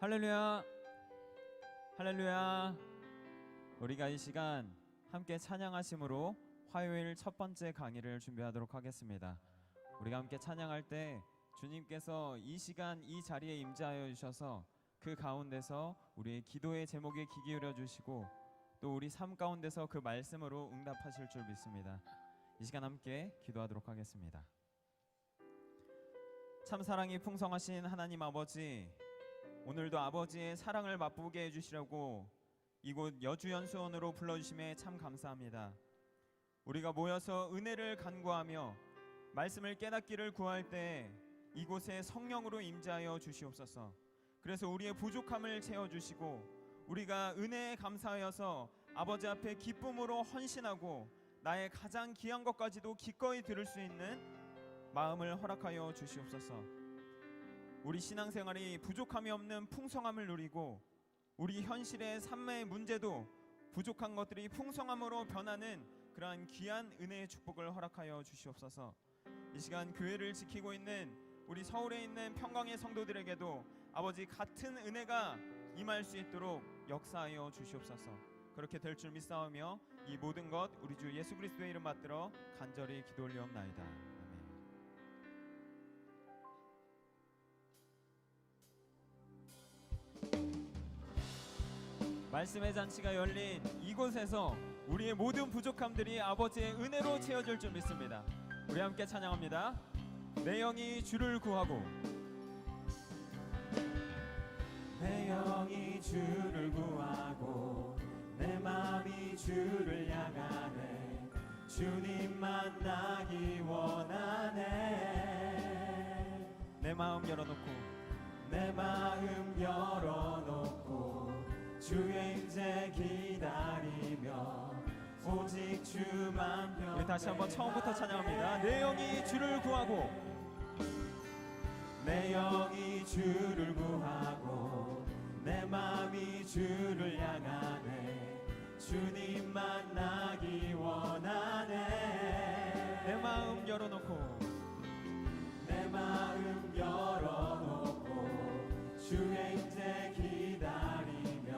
할렐루야, 할렐루야. 우리가 이 시간 함께 찬양하심으로 화요일 첫 번째 강의를 준비하도록 하겠습니다. 우리가 함께 찬양할 때 주님께서 이 시간 이 자리에 임재하여 주셔서 그 가운데서 우리의 기도의 제목에 귀 기울여 주시고 또 우리 삶 가운데서 그 말씀으로 응답하실 줄 믿습니다. 이 시간 함께 기도하도록 하겠습니다. 참 사랑이 풍성하신 하나님 아버지, 오늘도 아버지의 사랑을 맛보게 해주시려고 이곳 여주연수원으로 불러주심에 참 감사합니다. 우리가 모여서 은혜를 간구하며 말씀을 깨닫기를 구할 때 이곳에 성령으로 임재하여 주시옵소서. 그래서 우리의 부족함을 채워주시고 우리가 은혜에 감사하여서 아버지 앞에 기쁨으로 헌신하고 나의 가장 귀한 것까지도 기꺼이 들을 수 있는 마음을 허락하여 주시옵소서. 우리 신앙생활이 부족함이 없는 풍성함을 누리고 우리 현실의 삶의 문제도 부족한 것들이 풍성함으로 변하는 그러한 귀한 은혜의 축복을 허락하여 주시옵소서. 이 시간 교회를 지키고 있는 우리 서울에 있는 평강의 성도들에게도 아버지 같은 은혜가 임할 수 있도록 역사하여 주시옵소서. 그렇게 될 줄 믿사오며 이 모든 것 우리 주 예수 그리스도의 이름 받들어 간절히 기도 올리옵나이다. 말씀의 잔치가 열린 이곳에서 우리의 모든 부족함들이 아버지의 은혜로 채워질 줄 믿습니다. 우리 함께 찬양합니다. 내 영이 주를 구하고, 내 영이 주를 구하고 내 마음이 주를 향하네. 주님 만나기 원하네. 내 마음 열어놓고, 내 마음 열어놓고 주의 임재 기다리며 오직 주만 평. 우리 다시 한번 처음부터 찬양합니다. 내 영이 주를 구하고, 내 영이 주를 구하고 내 마음이 주를 향하네. 주님 만나기 원하네. 내 마음 열어놓고, 내 마음 열어놓고 주의 임재 기다리며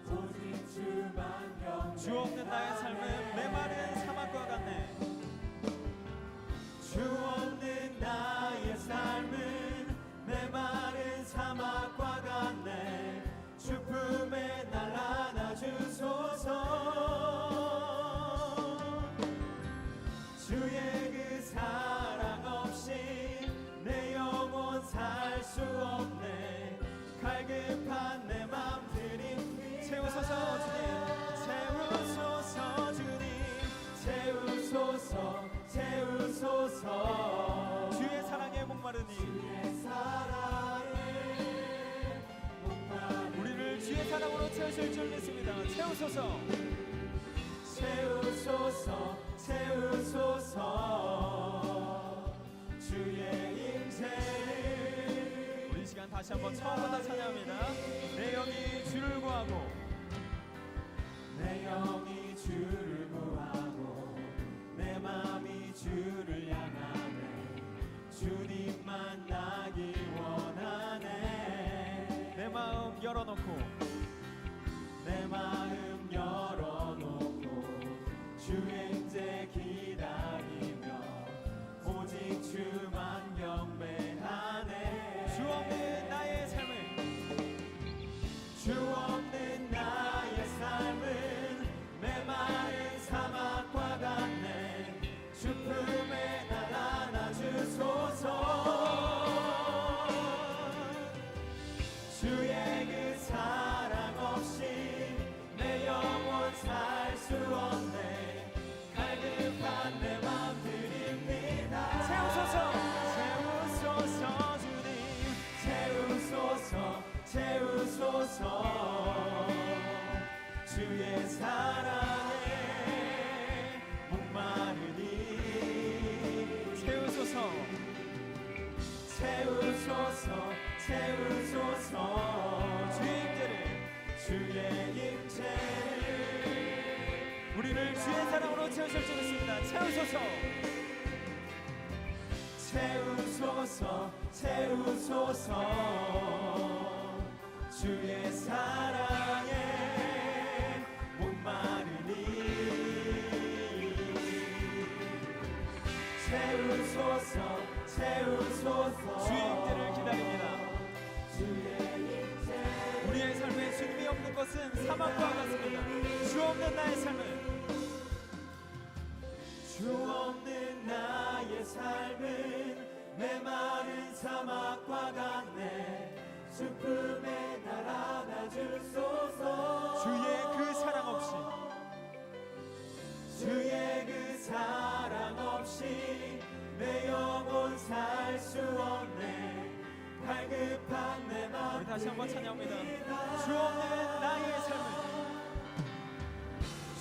오직 주만 경배하네. 주 없는 나의 삶은 메마른 사막과 같네. 주 없는 나의 삶은 메마른 사막과 같네. 주 품에 날 안아주소서. 주의 그 사랑 없이 내 영혼 살 수 없네. 갈급한 내 맘 들입니다. 채우소서 주님, 채우소서 주님, 채우소서 채우소서. 주의 사랑에 목마르니 주의 사랑에 목마르니 우리를 주의 사랑으로 채우실 줄 믿습니다. 채우소서, 채우소서 채우소서. 주의 임재. 우리 시간 다시 한번 처음부터 찬양합니다. 내 영이 주를 구하고, 내 영이 주를 구하고 내 마음이 주를 향하네. 주님 만나기 원하네. 내 마음 열어놓고, 내 마음 열어놓고 주의 임재 기다리며 오직 주만 경배하네. 주 없는 나의 삶을, 주 없는 나의 삶은 메마른 사막과 같네. 주 품에 날 안아주소서. 주의 그 사랑 없이 내 영혼 살 수 없네. 갈급한 내 맘 드립니다. 채우소서, 채우소서 주님, 채우소서 채우소서. 주의 사랑에 목마르니 채우소서, 채우소서 채우소서. 주의 임재를, 주의 임재를 우리를 주의 사랑으로 채우실 줄 믿습니다. 채우소서, 채우소서 채우소서. 주의 사랑에 목마르니 채우소서 채우소서 주의 임재를 기다립니다. 주의 임재 우리의 삶에 주님이 없는 것은 사막과 같습니다. 주 없는 나의 삶은 주 없는 나의 삶은 메마른 사막과 같네 슬픔에 날아가 주소서 주의 그 사랑 없이 주의 그 사랑 없이 내 영혼 살 수 없네 갈급한 내 맘 우리 다시 한번 찬양합니다. 주 없는 나의 삶은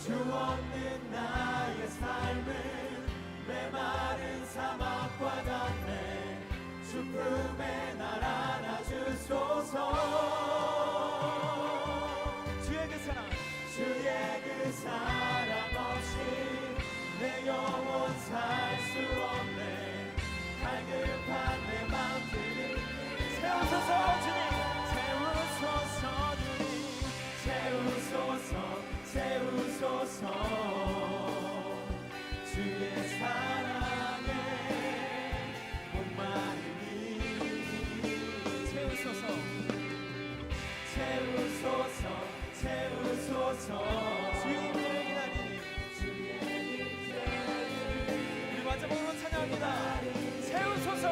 주 없는 나의 삶은 메마른 사막과 같네 죽음에 날아나 주소서 주의 그 사랑 주의 그 사랑 없이 내 영혼 살 수 없네 갈급한 내 맘들을 채우소서 주님 채우소서 주님 채우소서 채우소서 주의 사랑에 목마르니 채우소서 채우소서 채우소서 주의 임재를 기다리니 주의 임재를 우리 마지막으로 찬양합니다. 채우소서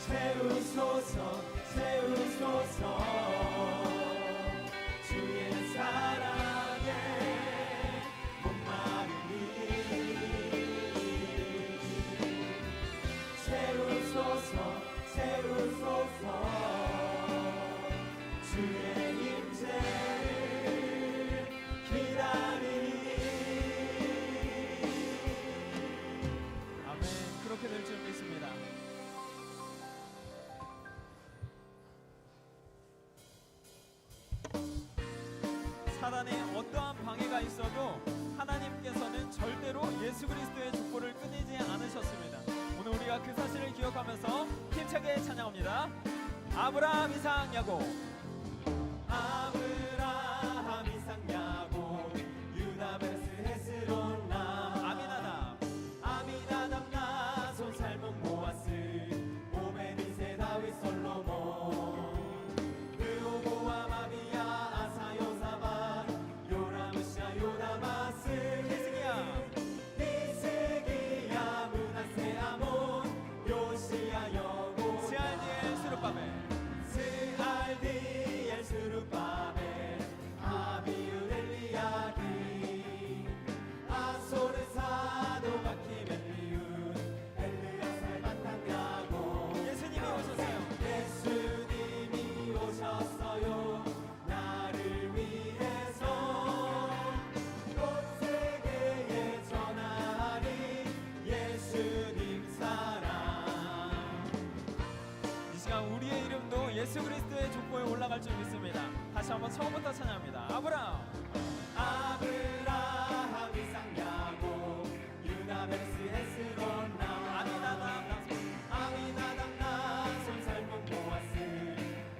채우소서 채우소서 주의 사랑에 목마르니 채우소서 채우소서 주의 임재를 기다리니 아멘. 그렇게 될 줄 믿습니다. 사단의 어떠한 방해가 있어도 하나님께서는 절대로 예수 그리스도의 족보를 끊이지 않으셨습니다. 오늘 우리가 그 사실을 기억하면서 힘차게 찬양합니다. 아브라함, 이삭, 야곱. 아브라함 이삭 야곱 유다 베스 헤스론 람 아미나답, 아미나답 나손 살몬 보아스 오베니세 다윗 솔로몬 르호보암 아비야 아사 요사bat 요람으시아 요다마스 히스기야 므낫세 아몬 요시야 여고 스알디엘, 스룹바벨. 스알디엘 스룹바벨 아비읒 엘리야kim 아소르 사도가 키멜리읒 엘르야살 마탄 야곱 예수님이 오셨어요. 예수님이 오셨어요 나를 위해서 온 세계에 전하리 예수님 사랑 이 시간 우리의 이름도 예수 그리스도의 족보에 올라갈 줄 믿습니다. 다시 한번 처음부터 찬양합니다. 아브라함, 아브라함 이삭 야곱 유다 베스 헤스론 람 아미나답, 아미나답 나손 살몬 보아스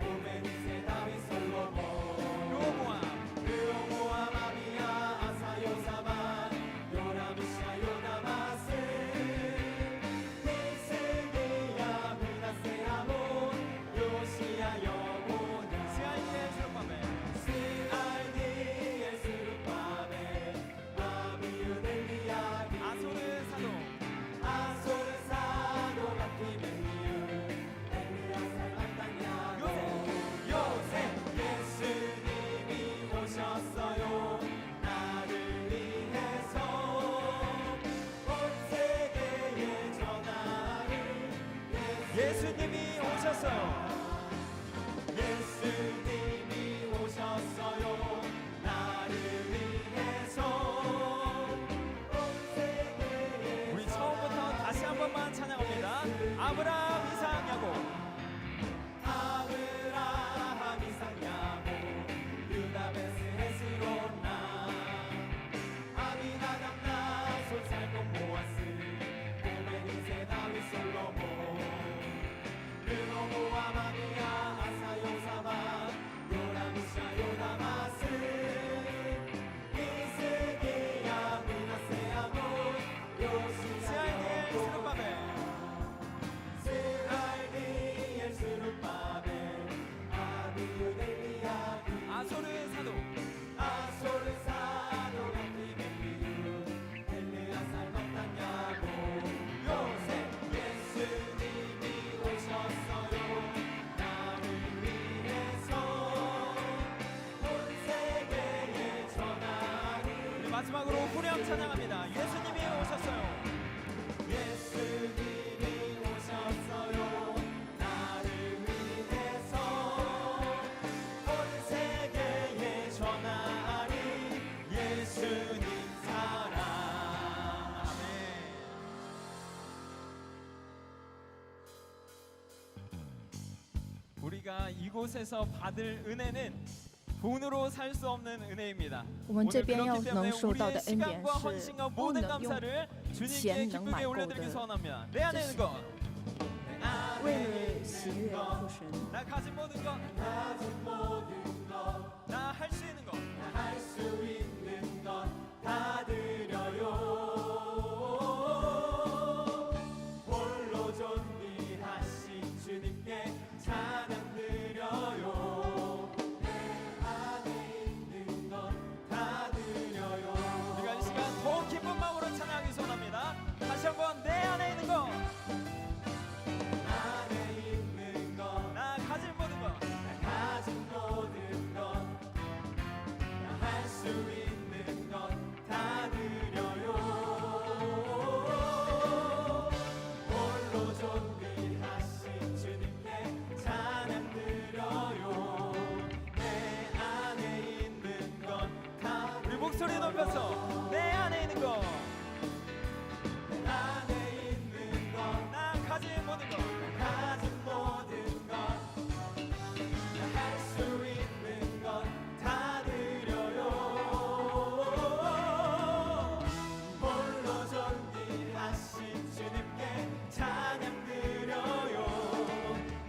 오베니세 다윗 솔로몬 르호보암, 르호보암 아비야 아사 요사bat 요람으시아 요다마스 히스기야 므낫세 아몬 요시야 여고냐 스알디엘, 스룹바벨. 스알디엘 스룹바벨 아비읒 엘리야kim 아소르 사도, 아소르 사도가 키멜리읒 엘리야살 마탄 야곱 요셉 예수님이 오셨어요 나를 위해서 온 세계에 전하리 예수님이 오셨어요. 예수님이 오셨어요 나를 위해서 온 세계에 우리 처음부터 다시 한 번만 찬양합니다. 아브라함, 이삭, 야곱. 아브라함 이삭 야곱 유다 베스 헤스론 람 아미나답 나손 살몬 보아스 오베니세 다윗 솔로몬 르호보암 아비야 마지막으로 후렴 찬양합니다. 예수님이 오셨어요. 예수님이 오셨어요. 나를 위해서 온 세계에 전하리 예수님 사랑. 아멘. 우리가 이곳에서 받을 은혜는 돈으로 살 수 없는 은혜입니다. 我们这 오늘 边要 그렇기 能 때문에 受到 우리의 的恩典 시간과 是 헌신과 不 모든 能用 감사를 주님께 钱能 기쁘게 买购 올려드리기 的， 소원합니다. 내 안에 있는 것, 为了喜悦父神， 나 가진 모든 것, 가진 모든 것, 나 할 수 있는 것, 할 수 있는 것 다 드려요. 홀로 존귀하신 주님께 찬양 드려요. 내 안에 있는 것 다 드려요. 우리가 이 시간 더 기쁜 마음으로 찬양하기 소원합니다. 다시 한번 내 안에 있는 것, 안에 있는 것, 나 가진 모든 것, 가진 모든 것, 할 수 있는 것 다 드려요. 홀로 존귀하신 주님께 찬양 드려요. 내 안에 있는 것 다 우리 목소리 높여서 내 안에 있는 것, 안에 있는 것, 나 가진 모든 것, 가진 모든 것, 할 수 있는 것 다 드려요. 홀로 존귀하신 주님께 찬양 드려요.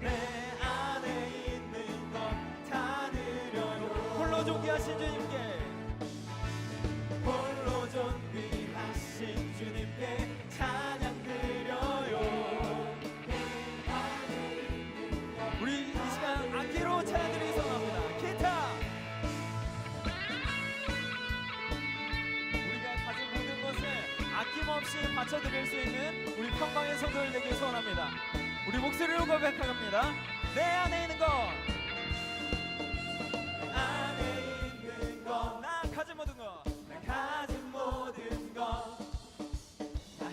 내 안에 있는 것 다 드려요. 홀로 존귀하신 주님께 홀로 존귀하신 주님께 찬양 드려요. 우리 이 시간 악기로 찬양드리기 소원합니다. 기타, 우리가 가진 모든 것을 아낌없이 바쳐드릴 수 있는 우리 평강의 성도들 되길 소원합니다. 우리 목소리로 고백합니다. 내 안에 있는 것, 안에 있는 것, 나 가진 모든 것, 가진 모든 것,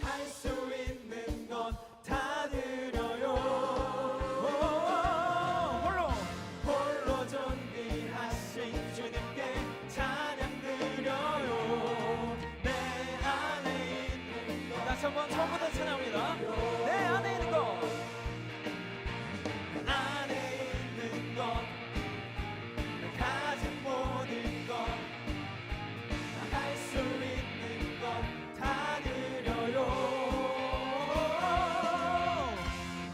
할 수 있는 것 다 드려요. 홀로 홀로 존귀하신 주님께 찬양 드려요. 내 안에 있는 것, 다시 한번 처음부터 찬양합니다. 내 안에 있는 것, 안에 있는 것, 가진 모든 것, 할 수 있는 것 다 드려요.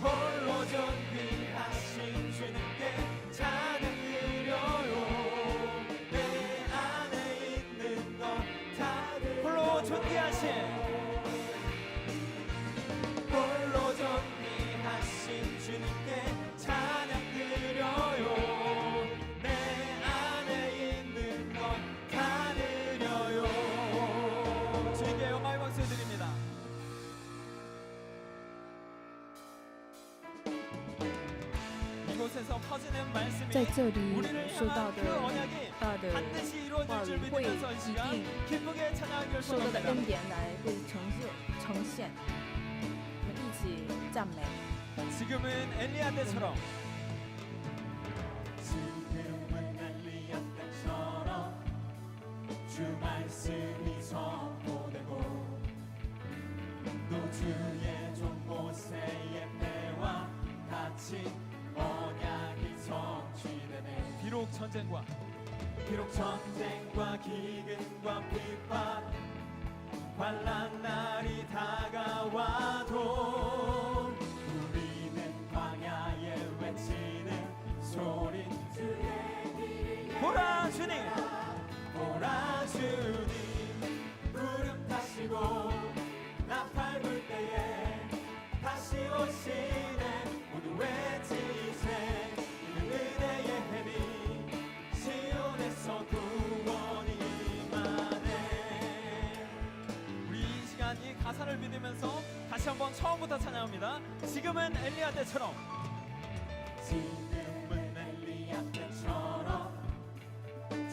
홀로 존귀하신 주님께 찬양 드려요. 내 안에 있는 것 다 드려요. 홀로 존귀하신, 홀로 존귀하신 주님께 찬양 드려요. 내 안에 있는 것 다 드려요. 주님께 영광의 박수 드립니다. 이곳에서 퍼지는 말씀이 在这里 우리를 受到 향한 的 그 언약이 大的 반드시 이루어질 줄 会 믿으면서 이 一 시간 定 기쁘게 찬양하기를 受到的 소원합니다. 恩典来会呈现，我们一起赞美。 지금은 엘리야 때처럼 지금은 엘리야 때처럼 주 말씀이 선포되고 또 주의 종 모세의 때와 같이 언약이 성취되네. 비록 전쟁과 비록 전쟁과 기근과 비판 환난 날이 다가와도 우리는 광야에 외치는 소리 보라 주님, 보라 주님 구름 타시고 나팔 불 때에 다시 오시네. 모두 외치세 이는 은혜의 해리 시온에서 구원이 임하네. 우리 이 시간 이 가사를 믿으면서 다시 한번 처음부터 찬양합니다. 지금은 엘리야 때처럼 지금은 엘리야 때처럼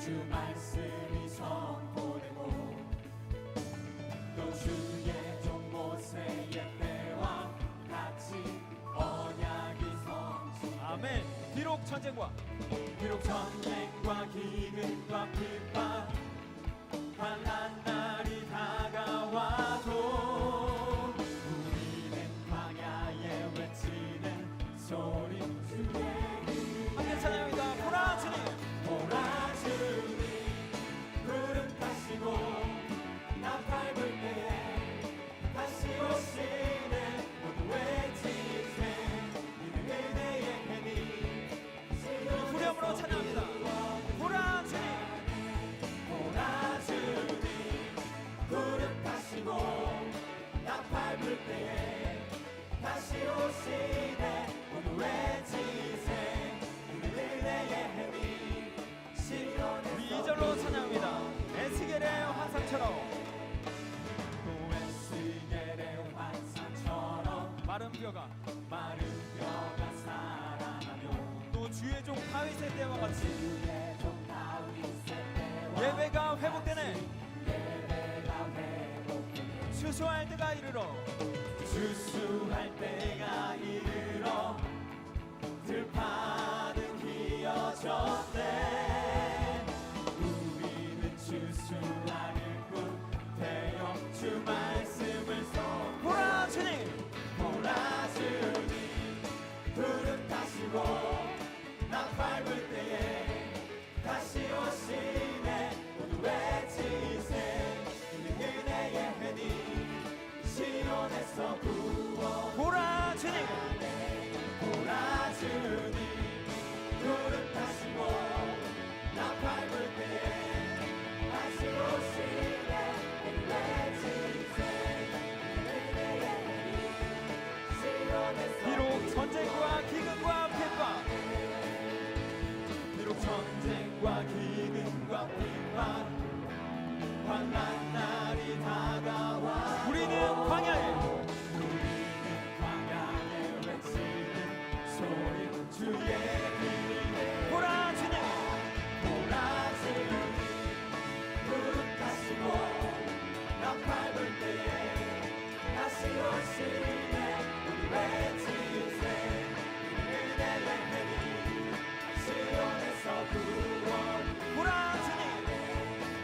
주 말씀이 선포되고 전쟁과 비록 전쟁과 기근과 핍박 환난 날이 다가와도 우리는 광야에 외치는 소리 주의 함께 찬양합니다. 보라 주님 보라 주님 구름 타시고 나팔 불 때에 다시 오시네 모두 외치세 이는 은혜의 해니 후렴으로 찬양합니다. 보라 주님 보라 주님 구름 타시고 나팔 불 때에 다시 오시네 모두 외치세 이는 은혜의 해니 우리 2절로 찬양합니다. 에스겔의 환상처럼 또 에스겔의 환상처럼 마른 뼈가 마른 뼈가 살아나며 또 주의 종 다윗의 때와 같이 주의 종 다윗의 때와 예배가 회복되네. 예배가 회복되네 추수할 때가 이르러 추수할 때가 이르러 들판은 휘어졌네 우리는 추수하는 뿐 되어 주 말씀을 써 보라 주님 보라 주님 구름 타시고 나팔 불 때에 다시 오시네 모두 외치세 이는 은혜의 해니 시온에서 구원 보라 주님 보라 주님 구름 타시고 나팔 불 때에 다시 오시네 모두 외치세 이는 은혜의 해니 시온에서 비록 전쟁과 기근과 핍박 비록 전쟁과 기근과 핍박 환난 날이 다가와 우리는 광야에 우리는 광야에 외치는 소리 주의 길에 보라 주님 보라 주님 구름 타시고 나팔 불 때에 다시 오시네 우리 외치세 은혜의 해니 시온에서 구원 보라 주님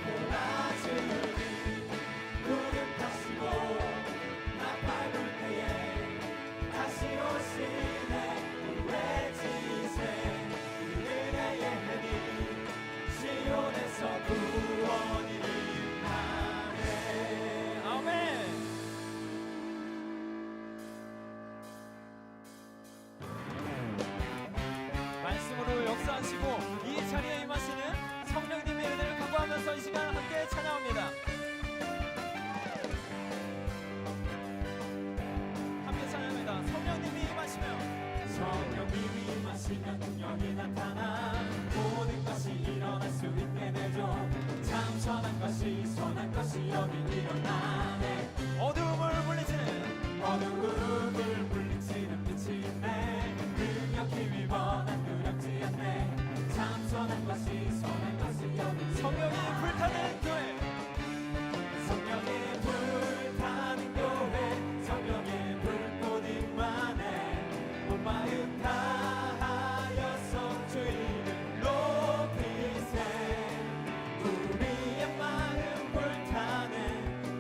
보라 주님 구름 타시고 나팔 불 때에 다시 오시네 우리 외치세 은혜의 해니 시온에서 구원이 임하네 아멘. 말씀으로 역사하시고 이 자리에 임하시는 성령님의 은혜를 각오하면서 이 시간 함께 찬양합니다. 함께 찬양합니다. 성령님이 임하시면 성령님이 임하시면 능력이 나타나 모든 것이 일어날 수 있게 되죠 참 선한 것이 선한 것이 여기 일어나네 어두움을 물리치는 어두움을 물리치는 빛이 있네 능력 힘이 번한 두렵지 않네 참 선한 것이 선한 것이 여기 성령이 불타는 교회 성령의 불타는 교회 성령의 불꽃 임하네 온 마음 다하여서 주 이름 높이세 우리의 마음 불타네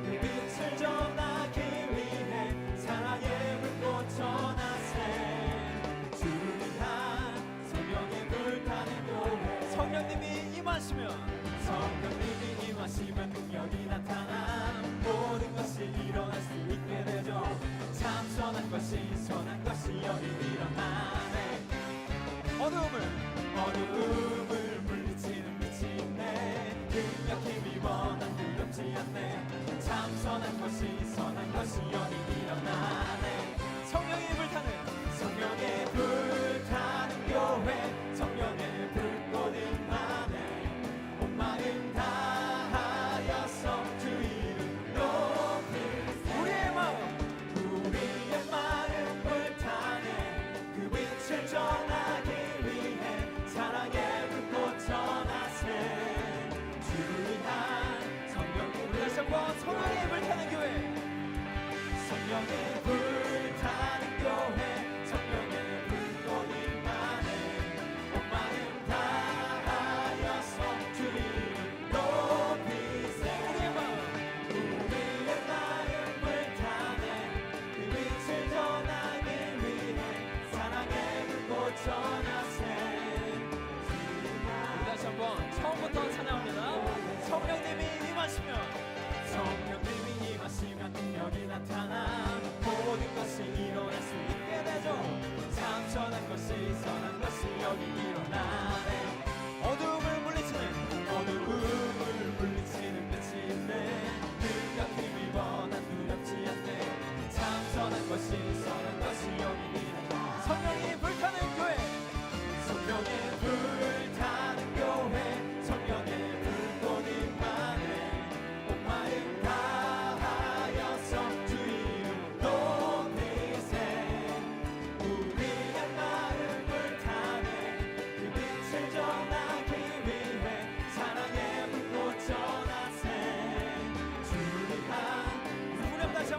그 빛을 전하기 위해 사랑의 불꽃 전하세 주를 위한 성령의 불타는 교회 성령님이 임하시면 성령님이 임하시면 능력이 나타나 모든 것이 일어날 수 있게 되죠 참 선한 것이 선한 것이 여기 일어나네 어두움을 물리치는 빛이 있네 능력 힘이 원한 두렵지 않네 참 선한 것이 선한 것이 여기 일어나네 성령이 불타는 성령의 불타는 교회 성령의 불꽃 임하네 온 마음 다하여서 주 이름 높이세 우리의 마음 불타네 그 빛을 전하기 위해 사랑의 불꽃 전하세 주를 위한 성령의 다시 한번 성령이 불타는 교회 성령의 불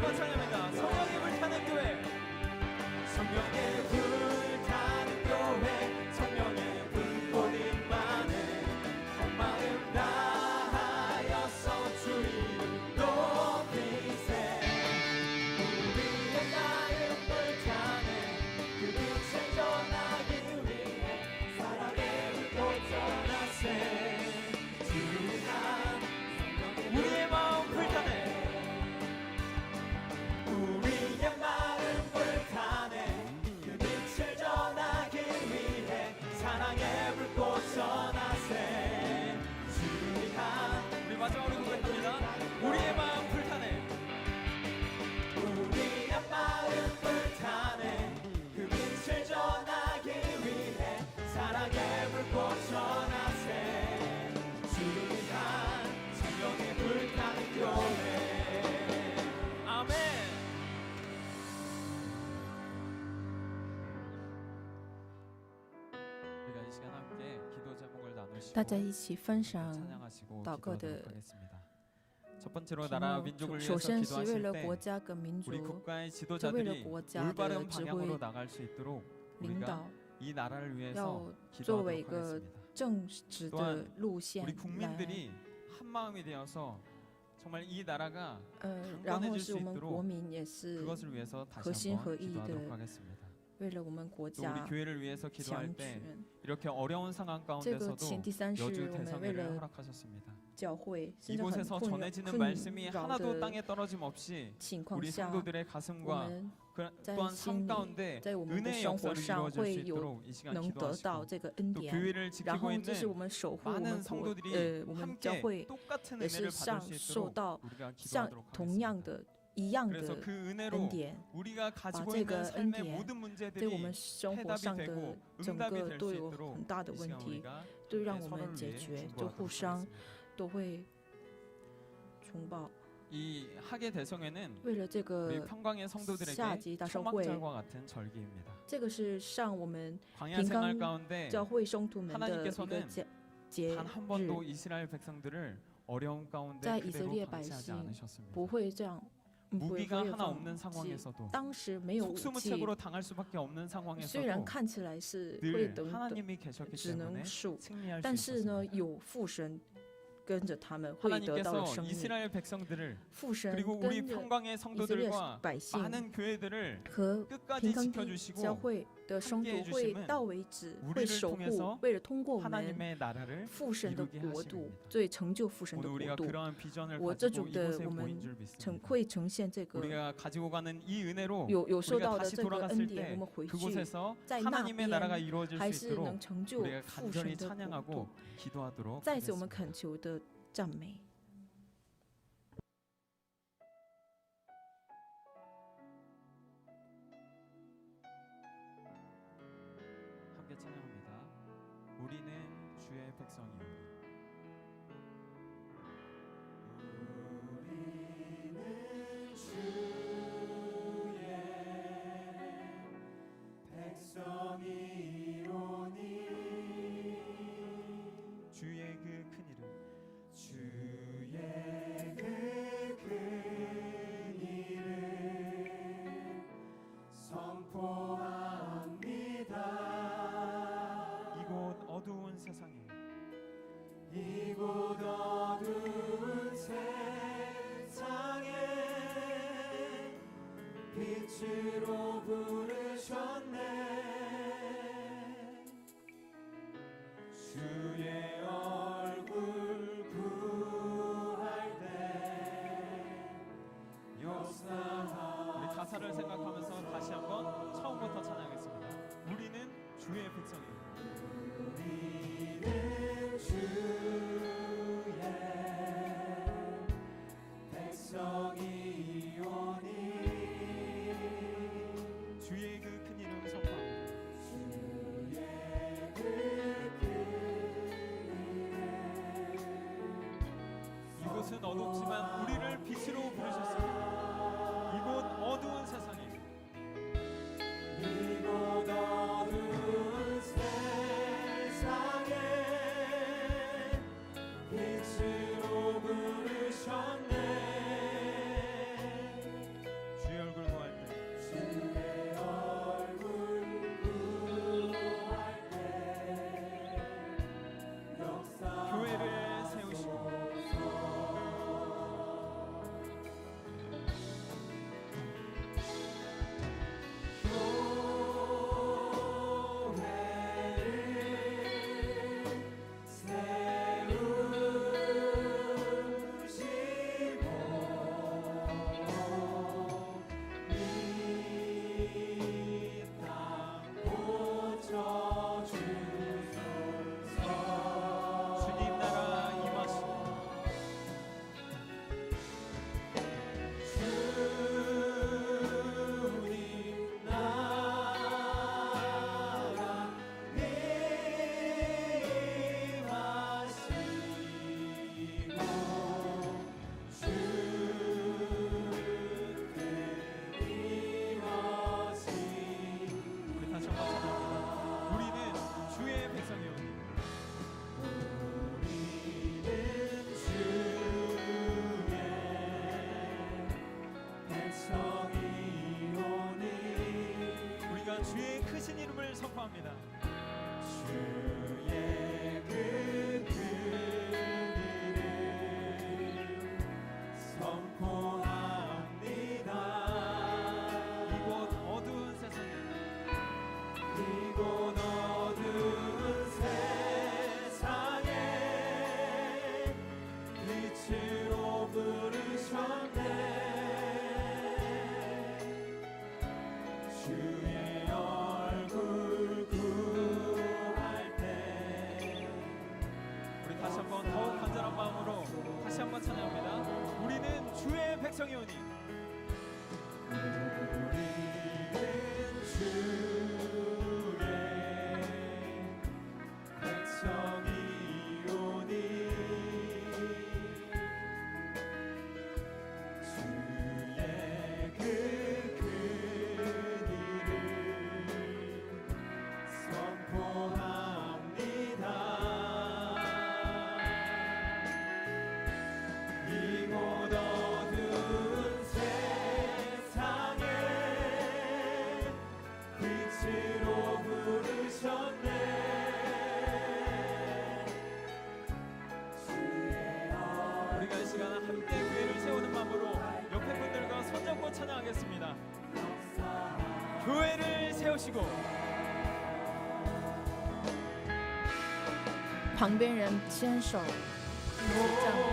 한번 찬양합니다. 성령의 불타는 교회. 성령의 불타는 교회 성령의 불꽃 임하네 온 마음 다하여서 주 이름 높이세 우리의 마음 불타네 그 빛을 전하기 위해 사랑의 불꽃 전하세 주한 우리의 마음 불타네. 우리의 마음 불타네 그 빛을 전하기 위해 사랑의 불꽃 전하세 주한 우리 마지막으로 고백합니다. 우리의 마음 불타네. 우리의 마음 불타네 그 빛을 전하기 위해 사랑의 불꽃 전하세 주한 성령의 불타는 교회 아멘. 우리가 이 시간 함께 기도 제목을 나누시고 大家一起分享 찬양하시고 祷告的 기도하도록 하겠습니다. 첫 번째로 题 나라 目 민족을 首 위해서 先是为 기도하실 了 때 国家跟民 우리 族 국가의 就为了 지도자들이 国家的 올바른 指 방향으로 挥 나갈 수 있도록 领 우리가 导 이 나라를 위해서 要作为一 기도하도록 个 하겠습니다. 正直的 또한 路线 우리 来， 국민들이 한 마음이 되어서 정말 이 나라가 然后 강건해질 是 수 我们 있도록 国民也是 그것을 위해서 다시 核心 한번 合一的 기도하도록 하겠습니다. 为了我们国 또 우리 家 교회를 위해서 기도할 强 때 权。 이렇게 어려운 상황 这个 가운데서도 前第三是 여주 我们为 대성회를 了 허락하셨습니다. 教会，甚至很 이곳에서 困 전해지는 困 말씀이 扰 하나도 的 땅에 떨어짐 없이 情况 우리 下， 성도들의 我 가슴과 们 또한 삶 心里 가운데 在我们的 은혜의 生活 역사를 上 이루어질 수 会有 있도록 이 시간 能得到 기도하시고 这个恩 또 典。 교회를 然 지키고 后这是我 있는 们守护我 많은 们国， 성도들이 我们教 함께 会 똑같은 也 은혜를 是 받을 上 수 受 있도록 到 우리가 像 기도하도록 同样 하겠습니다. 的一样 그래서 的 그 恩 은혜로 典， 우리가 把 가지고 这 있는 个恩 삶의 典 모든 对我 문제들이 们生活 해답이 上的 되고 整 응답이 个 될 都 수 有 있도록 很大的 이 问 시간 题， 우리가 都让 함께 我们 서로를 解 위해 决，就 중보하도록 互相 하겠습니다. 都会崇拜。 이 하계 대성회는 为了这 우리 个 평광의 夏 성도들에게 季大盛会， 초막절과 같은 절기입니다. 这个是上我们 광야 平 생활 刚 가운데 教会圣徒们的一个 하나님께서는 节 단 한 日， 번도 이스라엘 백성들을 어려움 가운데 在以 그대로 色列百 방치하지 姓 않으셨습니다. 不会这样，不会 무기가 会 하나 放 없는 弃。 상황에서도 当时没有武器， 속수무책으로 당할 수밖에 없는 虽然 상황에서도 看起来是会 늘 等等， 하나님이 계셨기 只能 때문에 输， 승리할 但 수 是呢， 있었습니다. 有父神跟着他们，会得到 하나님께서 生命。 이스라엘 백성들을 父神 그리고 우리 跟着 평강의 以色列 성도들과 百姓 많은 교회들을 和 끝까지 平康地 지켜주시고 教会的生 함께해 徒会 주심은 到为止， 우리를 会守 통해서 护，为了通过我们 하나님의 나라를 父神的 이루게 国度 하심입니다. ，所以成就父神的 오늘 国 우리가 度。 그러한 비전을 我这 가지고 种的 이곳에 我 모인 们 줄 呈 믿습니다. 会呈现这个 우리가 가지고 가는 이 은혜로 有受 우리가 到的 다시 这个 돌아갔을 恩典，我 때 们回去 그곳에서 在那 하나님의 나라가 边 이루어질 还 수 是 있도록 能成就 우리가 父 간절히 神的国 찬양하고 度。 기도하도록 再次，我们 하겠습니다. 恳求的赞美。 함께 찬양합니다. 우리는 주의 백성이오니. 주의 그 큰 이름 주의 그 큰 이름 선포합니다. 이곳 어두운 세상에 이곳 어두운 세상에 빛으로 부르셨네. 주의 얼굴 구할 때 역사하옵소서. 우리 가사를 생각하면서 다시 한번 처음부터 찬양하겠습니다. 우리는 주의 백성이에요. 우리는 주의 백성이오니 주의 그 큰 이름 선포합니다. 주의 그 큰 이곳은 어둡지만 우리를 빛으로 부르셨습니다. 이곳 어두운 세상에 이곳 어두운 세상에 빛으로 부르셨네. 주의 크신 이름을 선포합니다. 주의 그 이름 선포합니다. 이곳 어두운 세상에 이곳 어두운 세상에 빛으로 부르셨네. 주의 얼굴 구할 때 우리 다시 한번 더욱 간절한 마음으로 다시 한번 찬양합니다. 우리는 주의 백성이오니 우리는 주의 백성이오니 주의 그 큰 이름 선포합니다. 이곳 어두운 세상에 빛으로 부르셨네. 우리가 이 시간 함께 교회를 세우는 마음으로 옆에 분들과 손잡고 찬양하겠습니다. 교회를 세우시고 旁边人牵手，一起赞美。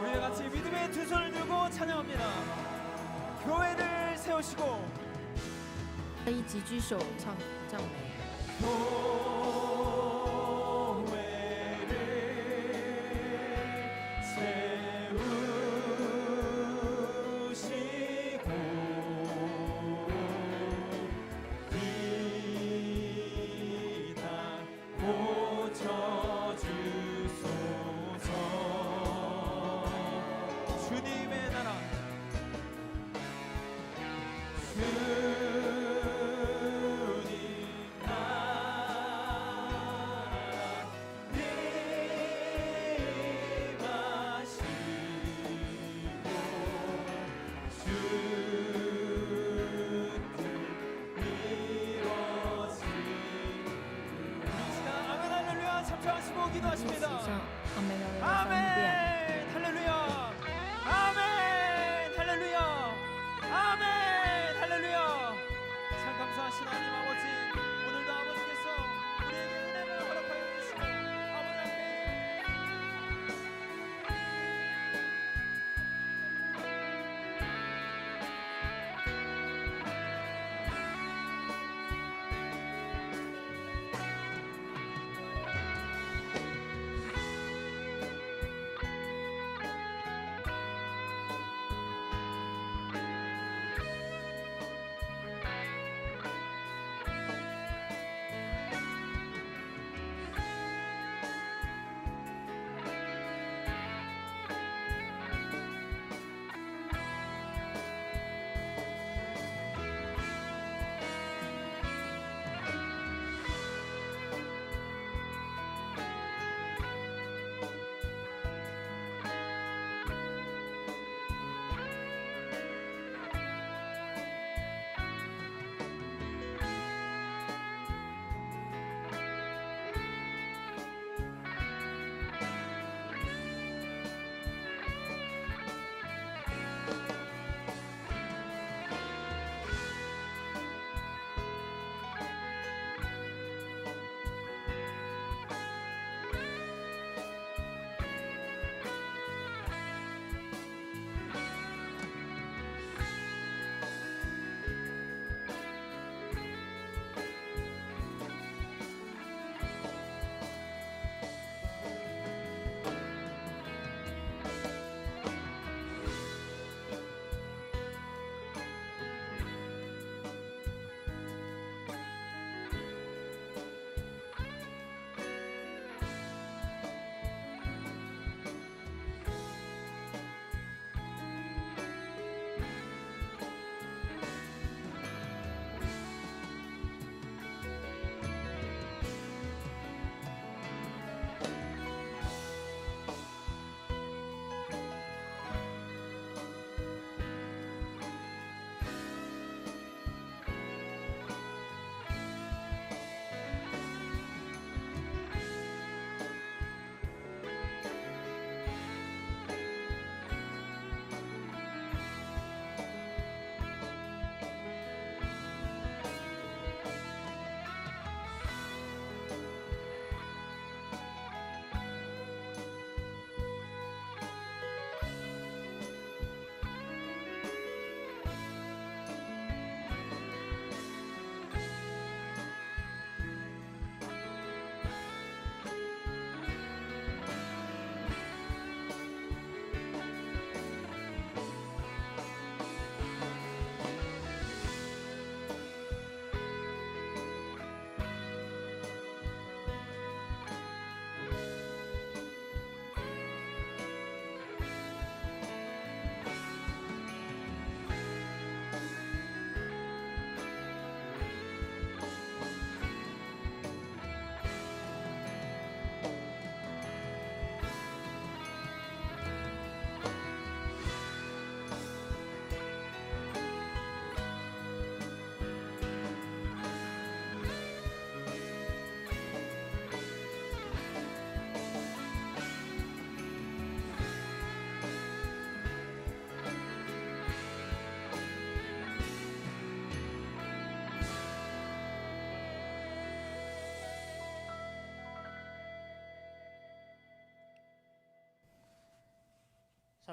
우리 같이 믿음의 두 손을 들고 찬양합니다. 교회를 세우시고 一起举手唱赞美。 주님의 나라 주님 나라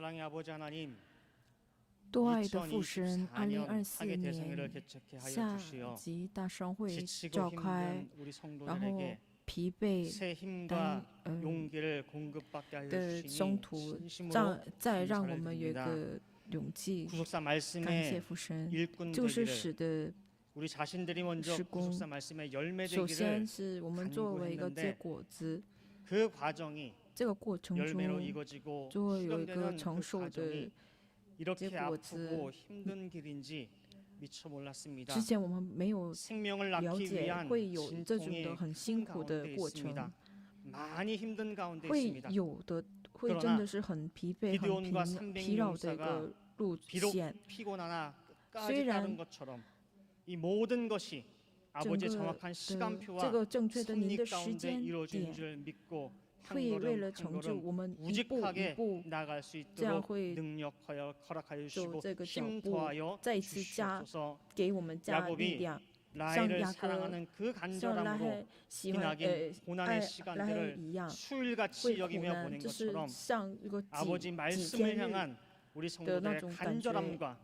사랑의 아버지 하나님, 多爱的父神， 2024년 2024 하계 年 대성회를 개최케 하여 夏 주시어 季大盛会 지치고 召开， 힘든 우리 然后 성도들에게 疲惫 새 힘과 但 용기를 공급받게 하여 的 주시니 中途， 진심으로 再让我 감사를 们有一 드립니다. 个勇气， 구속사 感谢 말씀의 父神， 일꾼 就是 되기를 使得 우리 자신들이 먼저 시공. 구속사 말씀의 열매 首先 되기를 是我们作为一个结果子， 그 과정이 这个过程 열매로 中 이루어지고 就会有一个 수렴되는 成 그 熟的 과정이 이렇게 结果子。 아프고 힘든 길인지 미처 몰랐습니다. 之前我们没有 생명을 了 낳기 解 위한 会有这种 진통의 的很辛苦的 가운데 过程， 있습니다. 많이 힘든 가운데 会 있습니다. 有的会 그러나 真的是很疲惫、 기드온과 很 300疲劳的一 용사가 个路 비록 线。 피곤하나 끝까지 虽然 따른 것처럼 이 모든 것이 整 아버지의 个 정확한 的 시간표와 这个正确的您 승리 的时 가운데 间 이루어진 点， 줄 믿고 한 会为 걸음 了 한 成就 걸음 我们一步一 우직하게 步 나갈 수 这样 있도록 会 능력하여 허락하여 走 주시고 这个脚 힘 步， 더하여 再一次加 주시옵소서. 给我们加力 야곱이 量。 라헬을 야곱, 사랑하는 그 像拉 간절함으로 黑喜欢 기나긴 고난의 爱拉黑 시간들을 一样， 수일같이 会苦 여기며 难， 보낸 就是 것처럼 像一个 아버지 几 말씀을 天日 향한 우리 的那 성도들의 种感觉， 간절함과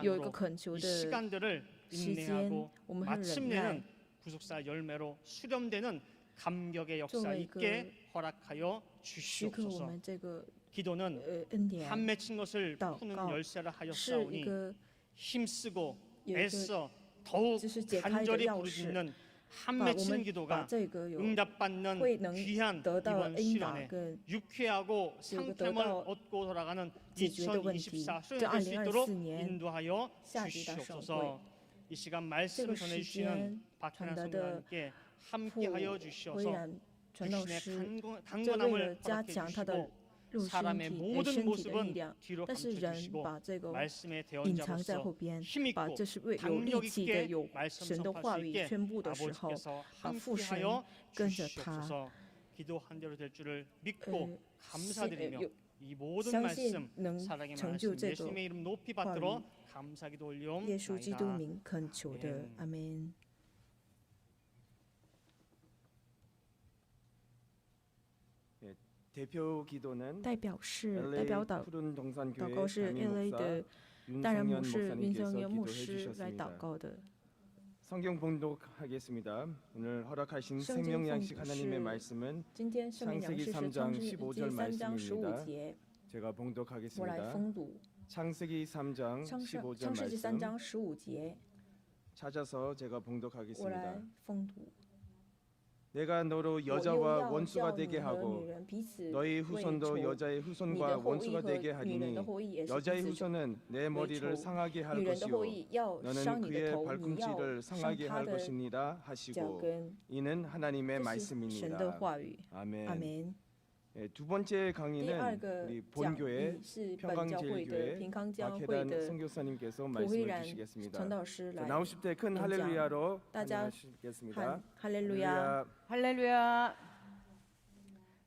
有一个 사랑으로 恳求 이 的 시간들을 时间， 인내하고 我们很忍耐 마침내는 ， 구속사 열매로 수렴되는 감격의 역사 作为一 있게 个 허락하여 许可我 주시옵소서. 们这个 기도는 恩典 한 맺힌 것을祷 푸는 告 열쇠를 是一 하였사오니 个 힘쓰고 有一个 애써 더욱 就是解开的 간절히 钥匙， 부르짖는 한 把我 맺힌 们把 기도가 这个有 응답받는 会能 귀한 得到 이번 恩答 시간에 跟 유쾌하고 지금 상쾌함을得到 얻고 돌아가는 解决的问题。 2024 这 수련될 수 있도록 2024年 인도하여 夏季大盛会 주시옵소서. 이 시간 这 말씀 个时 전해주시는 间 박현아 传达的 성도님께 傅 함께하여 辉 주시어서 然传道 주신의 师，这为 강건함을 了加 허락해 强他的 주시고 肉身 사람의 体 모든 身体的力 모습은 量， 뒤로 但是人 감춰주시고 把这个 말씀의 隐藏在 대언자로서 后边， 힘있고 把这是为有 강력 力气的 있게 有 말씀 神的 선포할 话 수 语 있게 宣布的时候， 아버지께서 把父神 함께하여 跟着他， 주시옵소서. 기도한 대로 될 줄을 呃 믿고 ， 감사드리며 有 이 모든 相信 말씀 能 사랑의 成就 말씀 这个 예수님의 이름 높이 话 받들어 语。 감사기도 耶稣基督 올리옵나이다. 名恳求的，阿门。 대표 기도는 代表是代 LA 表祷 푸른 동산 祷 교회 告是 담임 LA 목사 的大人 윤성현 牧师云 목사님께서 성元牧 기도해 师来祷 주셨습니다. 告的。 성경 봉독하겠습니다. 오늘 허락하신 圣经 생명 奉 양식 读 하나님의 是 말씀은 今天圣命粮 창세기 食是 3장 创世纪 15절 3章15 말씀입니다. 节， 제가 我来 봉독하겠습니다. 封读。 창세기 3장 创 15절 世纪3 말씀 章15节， 찾아서 제가 我 봉독하겠습니다. 来封读。 내가 너로 我又 여자와 要 원수가 叫你 되게 和 하고 女人彼此 너희 为 후손도 仇， 여자의 你 후손과 的后裔 원수가 和 되게 女人的 하리니 后裔也是 여자의 彼此 후손은 내 머리를 仇， 상하게 할 女人的后 것이요 裔要 너는 伤你的 그의 头，你要 발꿈치를 伤 상하게 他 할 的 것이니라 脚 하시고 跟。 이는 하나님의 这是神的 말씀입니다. 话语， 아멘. 阿门。 예, 두 번째 第二 강의는 个 우리 讲 본교회 义是本教会的 평강제일교회 平康教会 박혜단 的 선교사님께서 朴慧 말씀을 然 주시겠습니다. 传道师 자, 来 나오실 때 큰 演讲。 할렐루야로 大家 환영하시겠습니다. 喊哈利路亚， 할렐루야.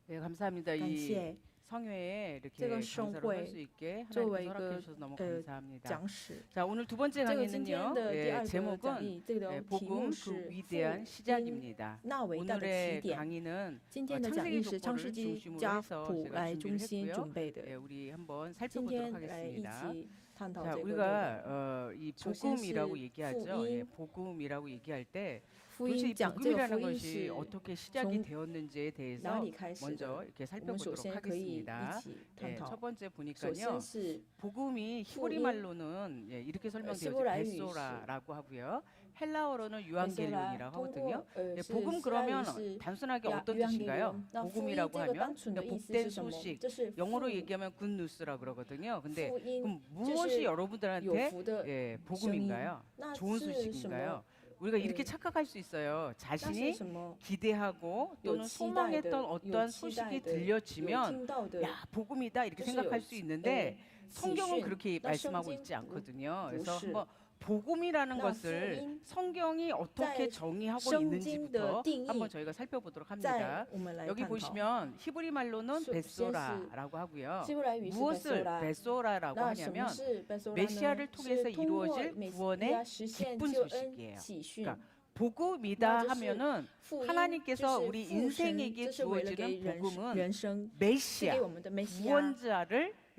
네, 감사합니다. 感 이 谢 성회에 这个 이렇게 盛 강사를 会 할 수 있게 作为 하나님께서 一个 허락해 주셔서 너무 감사합니다. 讲史。 자, 오늘 두 번째 这个今天 강의는요. 的第 예, 二个讲 제목은 义，这个 예, 题 복음 目 그 是 위대한 福音 시작입니다. 那伟大的起 오늘의 点。 강의는 今天的讲义是创世纪 중심으로 家 해서 谱 제가 来中 준비를 心 했고요. 准备的。 예, 우리 한번 今 살펴보도록 天来一 하겠습니다. 起探讨 자, 这个内容。 우리가 이首先是 복음이라고 얘기하죠.福音。 예, 복음이라고 얘기할 때 福 도대체 音 이 讲这个 복음이라는 福音 것이 是 어떻게 시작이 종- 되었는지에 哪 대해서 里开始 먼저 的？ 이렇게 我们首 살펴보도록 先可以一 하겠습니다. 起探 예, 讨 첫 。 번째 首 보니까요. 先是 복음이 히브리福音 말로는 예, 이렇게 설명되어져 히브라유 베소라라고 하고요. 헬라어로는 베소라 유앙겔리온이라고 通 하거든요. 过 예, 是 복음 希腊语 그러면 是 단순하게 雅 어떤 约翰给 뜻인가요? 人。那福音 복음이라고 这个 하면 单纯的 그러니까 意思 복된 是什么？ 소식. 这是 영어로 福 얘기하면 굿뉴스라 그러거든요. 근데 福音 그럼 就 무엇이 是有 여러분들한테 福的 예, 声音。 복음인가요? 那 좋은 是什么？ 소식인가요? 우리가 이렇게 네. 착각할 수 있어요. 那是 자신이 什么？ 기대하고 有 또는 期待的， 소망했던 有 어떠한 期待 소식이 的，有 들려지면 听到的， 야 복음이다 이렇게 就是有 생각할 수 있는데 喜 성경은 讯。 그렇게 那圣 말씀하고 经 있지 不 않거든요. 不 그래서 是。 한번 복음이라는 那福 것을 音 성경이 어떻게 在 정의하고 圣经的 있는지부터 定义 한번 저희가 살펴보도록 在 합니다. 我们来 여기 探讨。 보시면 히브리 말로는 首先是 베소라라고 하고요. 希伯来语是 무엇을 베소라。 베소라라고 那什么 하냐면 是贝索拉 메시아를 呢？ 통해서 是通过 이루어질 美西 구원의 亚实现 기쁜 救恩 소식이에요. 喜讯。 그러니까 복음이다 那这是 하면은 福音 하나님께서 就是 우리 父神， 인생에게 这是为了给 주어지는 人 복음은 人生赐 메시아 给我们的梅西亚， 구원자를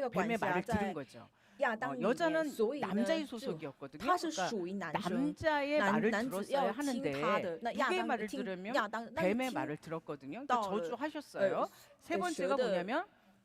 这个管 뱀의 辖 말을 들은 在 거죠. 亚当里面， 여자는 所以呢， 남자의 就 소속이었거든요. 他是 그러니까 属于男生， 남자의 男 말을 男子 들었어야 要听他 하는데 的。那亚 누구의 当 말을 听 들으면 亚当，那 뱀의 听 말을 들었거든요. 그러니까 到了 저주하셨어요. 세 번째가蛇的 뭐냐면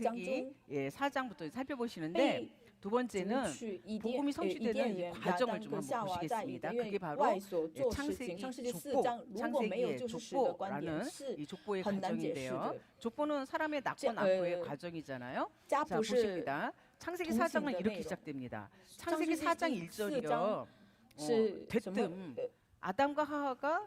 창세기 4장부터 살펴보시는데 被 두 逐 번째는 去伊 복음이 甸伊 성취되는 甸 이 园亚 과정을 当 좀 跟 한번 夏娃在伊 보시겠습니다. 甸 그게 园 바로 外所做事情， 창세기 创世纪4 족보, 章如果没有 창세기의 救世事的观点 족보라는 是 이 족보의 很难解释 과정인데요. 的。 족보는 사람의 낳고 자, 낳고의 과정이잖아요. 家 자 不是 보십니다. 창세기 4장은 동생의 이렇게 내용. 시작됩니다. 창세기 창세기 4장 4장 1절이요. 是什么？ 대뜸 아담과 하와가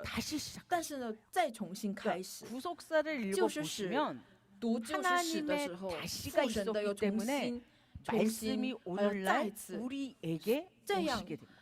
다시 시작. 但是呢，再重新开始。 구속사를 就是使 읽어보시면 读救世史的 하나님의 时候， 다시가 父神的又 있었기 重 때문에 新、重 말씀이 新，还有再 오늘날 次 우리에게 这样 오시게 됩니다.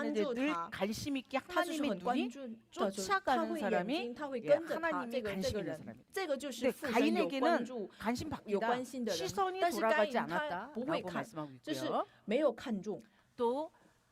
살아가는데 关注 늘 他 관심 있게 他就是 하나님의 很关 눈이 注的，就是他 쫓아가는 会眼 사람이 睛，他会 예, 跟着他 하나님이 这个 관심 人 있는 사람입니다. ，这个就是 근데 父神有关 가인에게는 注 관심 有 받기다 关心的人， 시선이 但是该 돌아가지 隐他不会 않았다라고 看， 말씀하고 就是 있고요. 没有看重。 또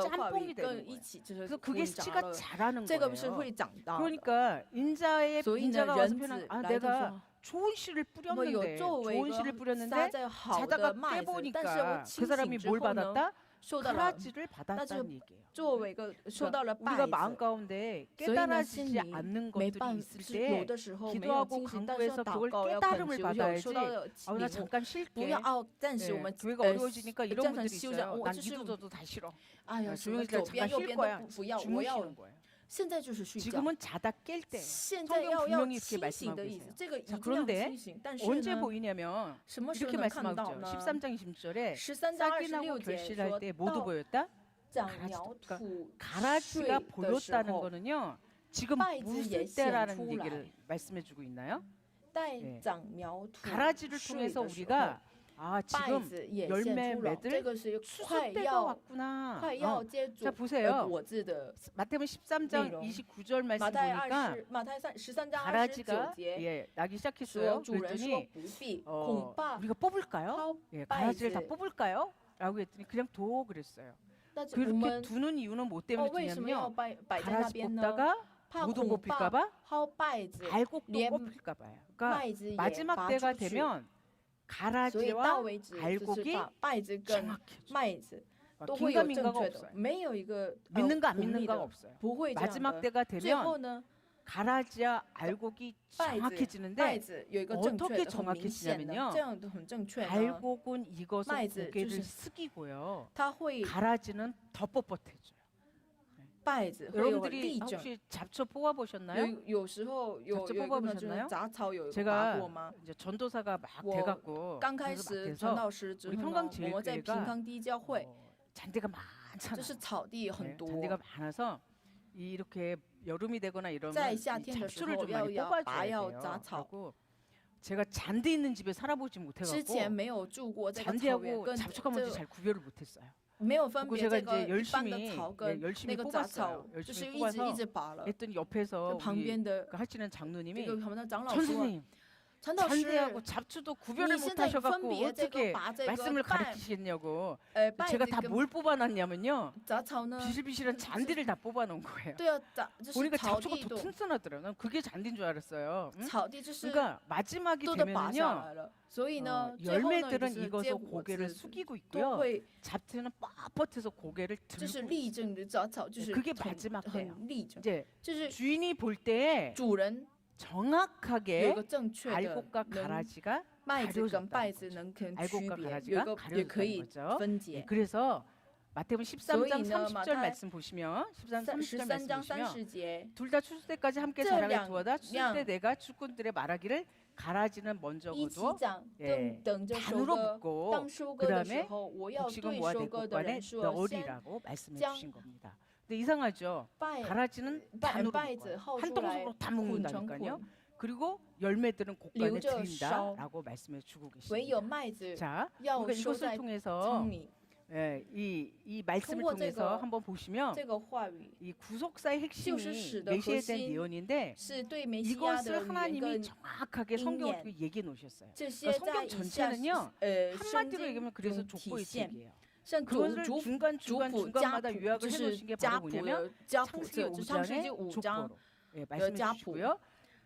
的话 짬뽕이 语 되는 跟 거예요. 一起就是 그래서 混 그게 杂 스치가 了， 잘하는 这个是 거예요. 会长大的。 그러니까 인자의 所以呢， 인자가 와서 人 표현한 子 아 来的时 내가 候， 좋은 씨를 我们有 뿌렸는데 作为一 좋은 씨를 个撒 뿌렸는데 在好 자다가 的麦子，但是我 깨보니까 그 清醒 사람이 之 뭘 后呢， 받았다? 受到了 가라지를 받았다는 얘기예요. 作为一个受到了 우리가 拜 마음 子， 가운데 所以呢，心 깨달아지지 里 않는 没 것들이 办 있을 是有 때 的时候没有 기도하고 清醒，但是要 강구해서 祷 그걸 告要恳 깨달음을 求，有 받아야지. 受到了 아, 나 领悟， 잠깐 不 쉴게. 要暂时 예, 我们 교회가 어려워지니까 이런 暂 분들이 时休整， 있어요. 我 난 就是 이도 저도 다 싫어. 哎呀，什么 조용히 左 잠깐 边右 쉴 边 거야. 都不要，我要 주무시는 거예요. 现在就是睡觉。 지금은 자다 깰 때. 现在 성경 要 분명히 이렇게 清醒的 말씀하고 意思， 있어요. 这个一 자 定要 그런데 清醒。但是 언제 呢， 보이냐면 什么时候 이렇게 能看到 말씀하죠. 呢？ 13장 20절에 13章 싹이 나고 26节 결실할 说 때 모두 到 보였다. 长 가라지 苗 그러니까 土 가라지가 穗的时 보였다는 候， 거는요. 지금 稗子也 무슨 显 때라는 出 얘기를 来。 말씀해주고 있나요? 待 예 长苗土 가라지를 穗 통해서 的时候， 우리가 아 稗 지금 子也 열매 现出了， 맺을 这个是 추수 快 때가 要 왔구나. 快要接 자 住 보세요. 果子的。 마태복음 13장 内容。 29절 马 말씀 太 보니까 马太13章 가라지가 29节 예, 나기 说 시작했어요. 主人说 그랬더니 不必，恐怕 우리가 뽑을까요? 抛 예, 稗 가라지를 다 子。 뽑을까요? 라고 했더니 그냥 둬 그랬어요. 但是我 그렇게 们 두는 이유는 뭐 哦 때문에 为什么要 두냐면요. 摆在那 가라지 边呢？ 뽑다가 怕 모두 恐怕 뽑힐까봐 抛稗子， 알곡도连 뽑힐까 봐요. 그러니까 麦子也 마지막 拔 때가 出去。 되면 所以到 가라지와 为止就是 알곡이 把稗子跟 정확해져. 麦子 막 都会有 긴가 正 민가가 确的， 없어요. 没有一个 믿는가 안 不利 믿는가가 的， 없어요. 不会这样 마지막 的。 때가 最后 되면 呢， 가라지와 알곡이 稗子 정확해지는데 子有一个正确 어떻게 的、很明显的， 정확해지냐면요. 这样的很正确呢， 알곡은 익어서麦子 고개를 就是 숙이고요. 它会 가라지는 더 뻣뻣해져요. 稗子会有 여러분들이 立整。 혹시 잡초 뽑아 보셨나요? 有时候有 잡초 有一个呢，就是 뽑아보셨나요? 杂草有拔 제가 过吗？ 이제 전도사가 막 我 돼갖고 刚开 그래서 始 막 传 돼서 道师之 우리 后 평강 呢，我们在 제일교회가 平康第一教会， 잔디가 就 많잖아요. 是草地 네, 很多， 잔디가 많아서 이렇게 여름이 되거나 이러면 在 이 夏天的时 잡초를 候 좀 要 많이 拔 뽑아줘야 要 돼요. 杂草。 그리고 제가 잔디 있는 집에 살아보지 之前 못해갖고 没有住过这个草原 잔디하고 跟 잡초가 뭔지 这 잘 구별을 못했어요. 没有分 그리고 别 제가 这个 이제 一般的 열심히 草 네, 跟 열심히 那个杂草 뽑았어요. ，就是 열심히 一直 뽑아서 拔了。 했더니 这 옆에서 旁 우리 边的 그 하시는 这 장로님이 个我们的长老说， 선생님 传道师， 잔디하고 잡초도 구별을 你现在分 못하셔갖고 别这个 어떻게 拔这个 말씀을 稗 가르치시냐고 稗 제가 子 다 跟 뭘 뽑아놨냐면요 杂草呢？ 비실비실한 잔디를 다 뽑아놓은 거예요. 对啊，就是 보니까 草 잡초가 地 더 都 튼튼하더라고요. 난 그게 잔디인 줄 알았어요. 응? 草地就是 그러니까 마지막이 都拔下 되면은요 来了，所以呢，最后呢，就 열매들은 是结 익어서 果 고개를 子 숙이고 都 있고요. 会 잡초는 뻣뻣해서 고개를 就是 들고 立 있어요. 正的杂草，就是 그게 很 마지막 때예요. 很立正， 이제 就是 주인이 볼 때 主人 정확하게 有一个正确的 알곡과 能 가라지가 麦子跟 가려졌다는 稗子 거죠. 能可能 알곡과 区别，有一 가라지가 个也可 가려졌다는 以 거죠. 分 네, 解。 그래서 마태복음 13장 所以呢， 30절 马太 말씀 보시면 13, 30절 13 말씀 章 보시면 30节， 둘 다 추수 때까지 함께 저 자라게 량- 두어다 추수 때 량- 내가 주꾼들의 말하기를 가라지는 먼저 一起 거두어 长， 예 等着收 단으로 割。 묶고 当收割的时 그다음에 候，我要 곡식은 对 모아 收 내 割的 곡간에 人说：先 넣으리라고 말씀해 장- 주신 겁니다. 근데 이상하죠. 稗 가라지는 稗 단으로 稗子 묶어요. 薅 한 出来 통속으로 다 捆成 먹는다니까요. 捆， 그리고 열매들은 곡간에 留着 드린다라고 말씀해 주고 唯有 계십니다. 麦子 자, 要 우리가 收 이것을 在 통해서 仓里。 예, 이 말씀을 通过这 통해서 个 한번 보시면 这个话语 이 구속사의 핵심이 就是使得 메시아에 核 대한 心 예언인데 是对梅西亚的 이것을 语言 하나님이 跟 정확하게 应 성경을 验 통해 얘기해 놓으셨어요. 这些 성경 在以下 전체는요 圣 한마디로 经 얘기하면 그래서 中体 족보의 现， 책이에요. 圣主 그것을 主 중간 主 중간 仆家 중간마다 谱 요약을 就 해 是 놓으신 게 家 바로 谱 뭐냐면 的家谱 창세기 册，就创世纪 5장의 5章 족보로 예, 말씀해家谱。 주시고요.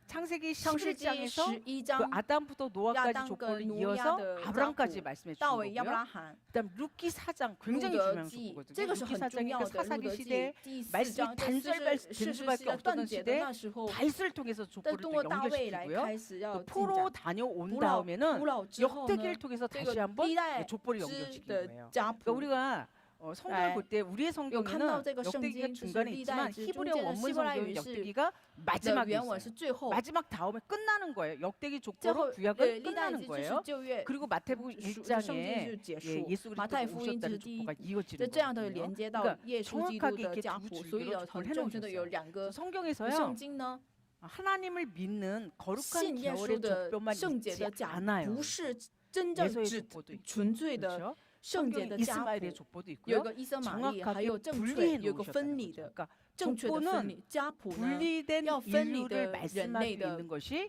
창세기 创世纪 11장에서 11 그 章 아담부터 亚 노아까지 当 족보를 跟挪亚 이어서 的家 아브람까지 谱 말씀해 到 주신 亚伯 거고요. 拉罕。 그다음 루키 4장 路 굉장히 德 중요한 记， 족보거든요. 这个是 루키 很重 4장이 要 그 的。路 사사기 德 시대 记第四 말씀이 章，这是 단절될 世世 수밖에 世代 없던 断绝的 시대 那时候， 다윗을 통해서 但 족보를 通 또 过大卫来 연결시키고요. 开始要 또 进 포로 展。 다녀온 古老 다음에는 古老之后呢， 역대기를 통해서 这 다시 个 한번 历代 족보를 之 연결시키는 的 거예요. 家 그러니까 谱。 우리가 성경을 네. 볼 때 우리의 有看到 성경에는 这个圣 역대기가 经，就是 중간에 历 있지만 代之中 히브리어 间的 원문 希伯来 성경은 语是 역대기가 的 마지막에 原文 있어요. 是最后， 마지막 다음에 끝나는 거예요. 역대기 最后 족보로 구약은 历代之 끝나는 就是 거예요. 旧约， 그리고 마태복음 圣经 1장에 是结 예, 束。 예수 马太 그리스도가 福音这是 오셨다는 第一， 족보가 这 이어지는 这样的 거거든요. 连接到 그러니까 耶稣基督 정확하게 的 이렇게 家 두 谱，所以 줄기로 呢，很 족보를 正确的有 해놓으셨어요. 两个 성경에서요 圣经呢， 하나님을 믿는 거룩한 信耶稣 계열의 的 족보만 圣洁 있지 的家， 않아요. 不是真正 예수의 只 족보도 있고 纯粹的 그렇죠? 圣洁 성경 的家谱 이스마엘의 。 족보도 有 있고요. 个伊瑟玛利，还 정확하게 有正确， 분리해 有个分 놓으셨다는 离 거죠. 的 그러니까 正确的分 족보는 离。家谱呢， 분리된 야, 인류를 분리된 말씀할 수 인류의 있는 것이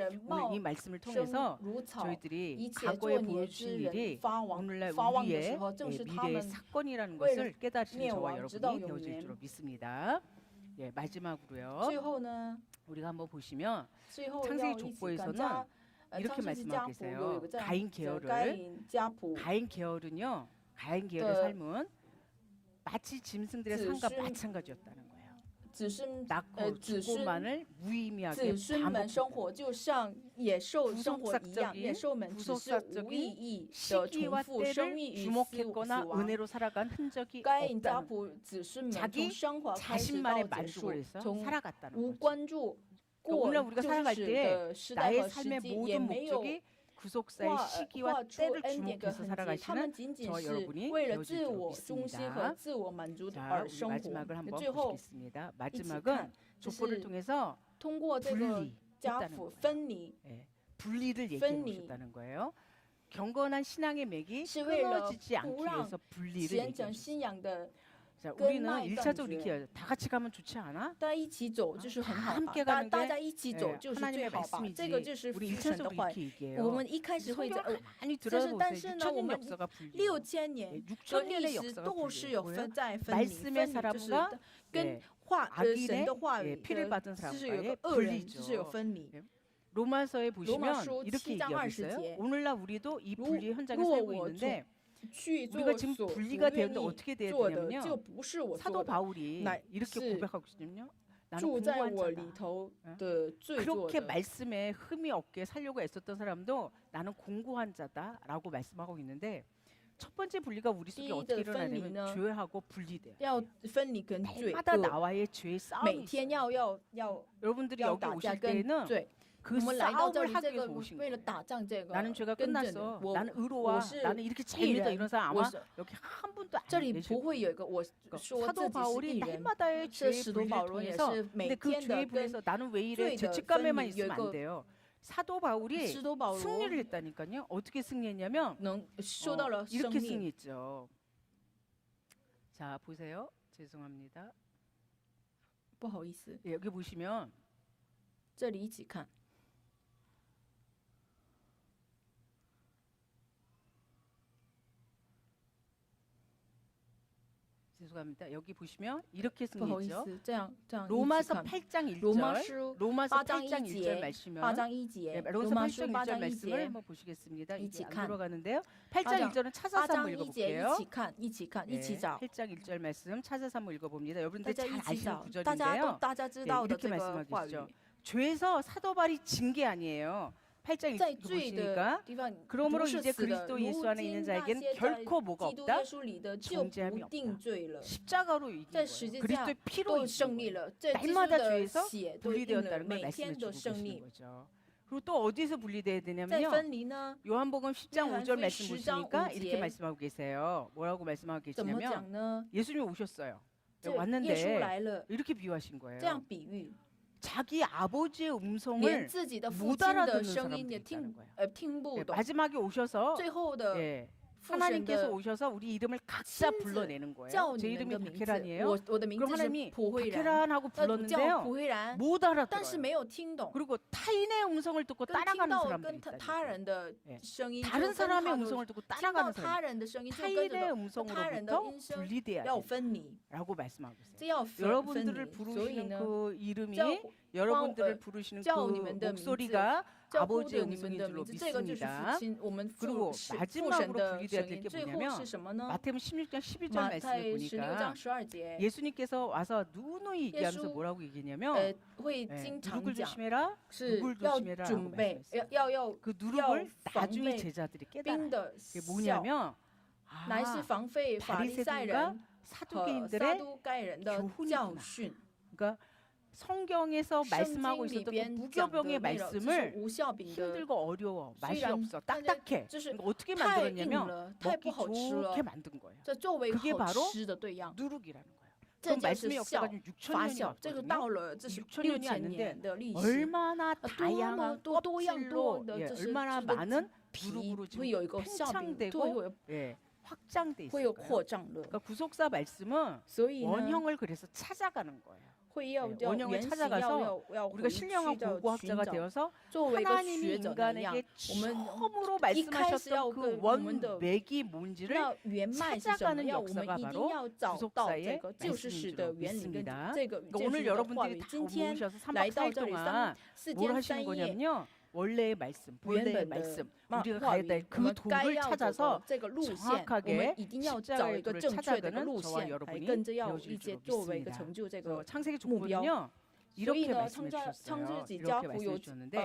人 오늘 茂 이 말씀을 生 통해서 如草， 저희들이 一切 과거에 作孽之 보여주신 人 일이 发亡 오늘날 发旺的 우리의 时候，正是他 미래의 们 사건이라는 为了 것을 깨달으신 灭 저와 亡直到 여러분이 永 되어질 年 줄로 믿습니다. 예, 마지막으로요. 最后呢， 우리가 한번 보시면 最后 창세기 要一起 족보에서는 赶家， 이렇게 창세기家谱有 말씀하고 一个这样 가인 的 계열을 该隐家谱 가인 계열은요. 가인 계열의 네. 삶은 마치 짐승들의 삶과 즈- 마찬가지였다는 거예요. 子孙 낳고 子孙 주고만을 무의미하게 子孙们 반복해요. 生活就像野兽生活一样， 구속사적인 野兽们只是无 구속사적인 意义的重 시기와 复生 때를 命与死 주목했거나 亡。 은혜로 살아간 흔적이 该隐家 없다는 谱子孙们 자기 从生活开始 자신만의 到结束 만족을 ， 해서 从 살아갔다는 无 거죠. 关注 그러니까 过 오늘 우리가 就 살아갈 是 때 的时代 나의 和时 삶의 机，也 모든 没有 목적이 구속사의 画 시기와 出 때를恩典的 주목해서 痕迹，他们 살아가시는 仅仅 저 是 여러분이 为了 되어질 自 줄 我中心 믿습니다. 和自我满足 자, 而 우리 生活。 마지막을 한번 最后 보시겠습니다. 一起 마지막은 看，就 족보를 是 통해서 通过这个 분리 家 했다는 谱 거예요. 分离， 예, 분리를 얘기해 분리. 보셨다는 거예요. 경건한 신앙의 맥이 是为了 끊어지지 않기 不让 위해서 분리를 虔 얘기해 诚 주셨어요. 信仰的 자, 跟 우리는 那一 1차적으로 断 이렇게 绝 해요. 다 같이 가면 좋지 않아? 大家一起走就是很好吧 함께 大 가는 大 게 家一起走 예, 就是最 하나님의 好吧， 말씀이지. 这个就是 우리 父神的 1차적으로 话 이렇게 语。 얘기해요. 我们一开始会在 성경을 많이 但是 들어보세요. 呢，我 6,000년 们 역사가 분리. 6000年 예, 的 6,000년의 历史 역사가 都是有 분리고요. 分在分离， 말씀의 分离就是 사람과 跟 예, 神的话 예 语 피를 的 받은 就是有 사람과의 个恶人， 분리죠. 就是有分离。 로마서에 보시면 로마서 이렇게 7장 얘기하고 20 있어요.节. 오늘날 우리도 이 루- 분리 현장에 루어 살고 워 있는데 去 우리가 做 지금 所不 분리가 愿 되는데 意 어떻게 돼야 做的，就 되냐면요. 不是我 사도 做的， 바울이 나- 이렇게 是 고백하고 있거든요. 나는 住在 공부한 我 자다. 里头 어? 的罪做 그렇게 的。 말씀에 흠이 없게 살려고 애썼던 사람도 나는 공고한 자다라고 말씀하고 있는데 첫 번째 분리가 우리 속에 이 어떻게 더分离 일어나냐면 呢 죄하고 분리돼요. 要分离跟罪， 날마다 恶 나와의 죄의 每 싸움이 天 있어요. 要 여러분들이 要 여기 打架 오실 跟 때에는 罪。 그 我们来到这 싸움을 里， 하기 这个 위해서 오신 为了 거예요. 打仗，这个 나는 죄가 跟着 끝났어. 我 나는 의로와. 我是 나는 이렇게 잘 艺 믿어 人 이런 사람 我 아마 是 여기 한 분도 这 안 里 계실 不会有一个我 그러니까 说 사도 自己是 바울이 艺人。 날마다의 这 죄의 使徒 분리를 保罗也 통해서 是每 근데 그 天 죄의 的跟 분리에서 나는 왜 이래 罪的 죄책감에만 分离有一 있으면 안 个 돼요. 사도 바울이 使徒保罗 승리를 했다니까요. 어떻게 승리했냐면 能受到了生 이렇게 命。 승리했죠. 자 보세요. 죄송합니다. 不好意思， 예, 여기 보시면 这里一起看。 죄송합니다. 여기 보시면 이렇게 不好意 승리했죠. 思，这样一起 로마서 看。 8장 罗马 1절. 书 로마서 8章 8장 1 1절 节， 말씀은 8章1节， 네, 罗 로마서 马书 8장 8 1절 章1 말씀을 节， 한번 보시겠습니다. 이치 이게 안 칸. 들어가는데요. 8 8장 장 1절은 찾아서 8 한번 章1节 읽어볼게요. 一起看，一起看，一起 네, 找。 8장 1절 말씀 찾아서 한번 읽어봅니다. 大 여러분들 家 잘 一起 아시는 找，大家 구절인데요. 大家知道的 이렇게 这个 말씀하고 话语 있죠. ， 죄에서 사도 바울이 진 게 아니에요. 8장 在 1절 罪的 보시니까 地方 그러므로 不是 이제 死的， 그리스도 如 예수 안에 있는 今那 자에게는 些在 결코 뭐가 基督 없다. 耶稣里的就 존재함이 不定罪了， 십자가로 이긴 在 거예요. 十字架 그리스도의 피로 都 이긴 胜利 거예요. 了，这基督 날마다 的 죄에서 血都赢了， 분리되었다는 걸 每 말씀해 天都 주고 胜 계시는 利。 거죠. 그리고 또 어디서 분리돼야 在 되냐면요. 分离呢， 요한복음 10장 5절 말씀 10장 보시니까 5 이렇게 节 말씀하고 계세요. 뭐라고 말씀하고 怎么 계시냐면 讲呢？ 예수님이 오셨어요. 这耶稣 왔는데 来了， 이렇게 비유하신 这样 거예요. 比喻， 자기 아버지의 连 음성을 自己的父 못 亲的 알아듣는 声音 사람들이 也 있다는 거예요. 听不 예, 懂。 마지막에 오셔서 最后的 예, 父神 하나님께서 的 오셔서 우리 이름을 각자 亲自 불러내는 거예요. 叫 제 你们 이름이 的名字， 박혜란이에요. 我的名 그럼 字是 하나님이 朴慧然， 박혜란하고 叫 불렀는데요. 朴慧然， 못 但是 알아들어요. 没有听懂， 그리고 타인의 음성을 듣고 跟听 따라가는 到 사람들이 跟他 있다는 人的 예 声音， 다른 就跟 사람의 他的 음성을 듣고 听到 따라가는 他 사람 人的声音，就跟着 타인의 的他人的 음성으로부터 音声 분리돼야 要 돼 分离， 라고 말씀하고 있어요. 这要分 여러분들을 离。所以 부르시는 呢， 그 이름이 叫 여러분들을 부르시는 그 叫你们的名字， 목소리가 叫呼 아버지의 的你们 음성인 的 줄로 名字，这个就是 믿습니다. 父亲，我们 그리고 父神 마지막으로 的 분리돼야 声 될 音。 게 最后 뭐냐면 是什么呢？ 마태복음 16장 12절 马 말씀을 太16 보니까 章12节， 예수님께서 와서 누누이 얘기하면서 예수- 뭐라고 얘기했냐면 会 예, 经常 누룩을 讲， 조심해라. 是 누굴 要 조심해라라고 准备， 말씀했어요. 要 그 누룩을 야, 나중에 방배, 제자들이 冰 깨달아요. 的 그게 笑， 뭐냐면 乃是 아, 防备法利赛 바리새인과 人和撒 사두개인들의 都该人的 교훈이구나. 教训。 그러니까 성경에서 圣 말씀하고 经里 있었던 그 边讲的 무교병의 内容，就是 말씀을 无效饼的 힘들고 어려워 맛이 虽然 없어 大家 딱딱해 就是 그러니까 어떻게 太硬 만들었냐면 了，太不 먹기 好吃了 좋게 ， 만든 거예요. 这作为 그게 好 바로 吃的对样， 누룩이라는 거예요. 这 그럼 就是 말씀의 效 역사가 지금 发 6,000년이 酵。这个 왔거든요. 到了，这是 6,000 년이 6000 왔는데 年的历史， 얼마나 多么 다양한 多样多 껍질로 的 예, 这是 얼마나 这个 많은 皮 누룩으로 会有一个 지금 效饼， 팽창되고 会有 예, 확장돼 会有 있어요. 扩张了。 그러니까 구속사 말씀은 所以呢， 원형을 그래서 찾아가는 거예요. 会要 네 要 원형을 原型 찾아가서 要 우리가 回 신령한 去的寻 고고학자가 找， 되어서 作为一个 하나님이 学者那样， 인간에게 我们 처음으로 一开始要 말씀하셨던 그 跟我们的 원맥이 뭔지를 那原脉是什么？ 찾아가는 要我们 역사가 一定 바로 要找到 구속사의 这个救世史的 말씀인 原 줄로 理跟 믿습니다. 这个 그러니까 救 오늘 世的话 여러분들이 语。 다 今天 모이셔서 3박 来到 4일 这里동안 4 뭘 天 하시는 3夜， 거냐면요. 원래의 말씀, 原 본래의 本的 말씀, 话 우리가 话 가야 语， 될 我们 그 该 도를 要走的 찾아서 这个路线，我 정확하게 们一定要找一个 십자가의 正确 도를 的一个路 찾아가는 저와 线，还 여러분이 跟着要 되어질 一些 줄로 作为一个 믿습니다. 成就这 그래서 个 창세기 目标。 족보는요 所以 이렇게 呢， 말씀해 创 주셨어요. 世纪 이렇게 家谱 말씀해 有 주셨는데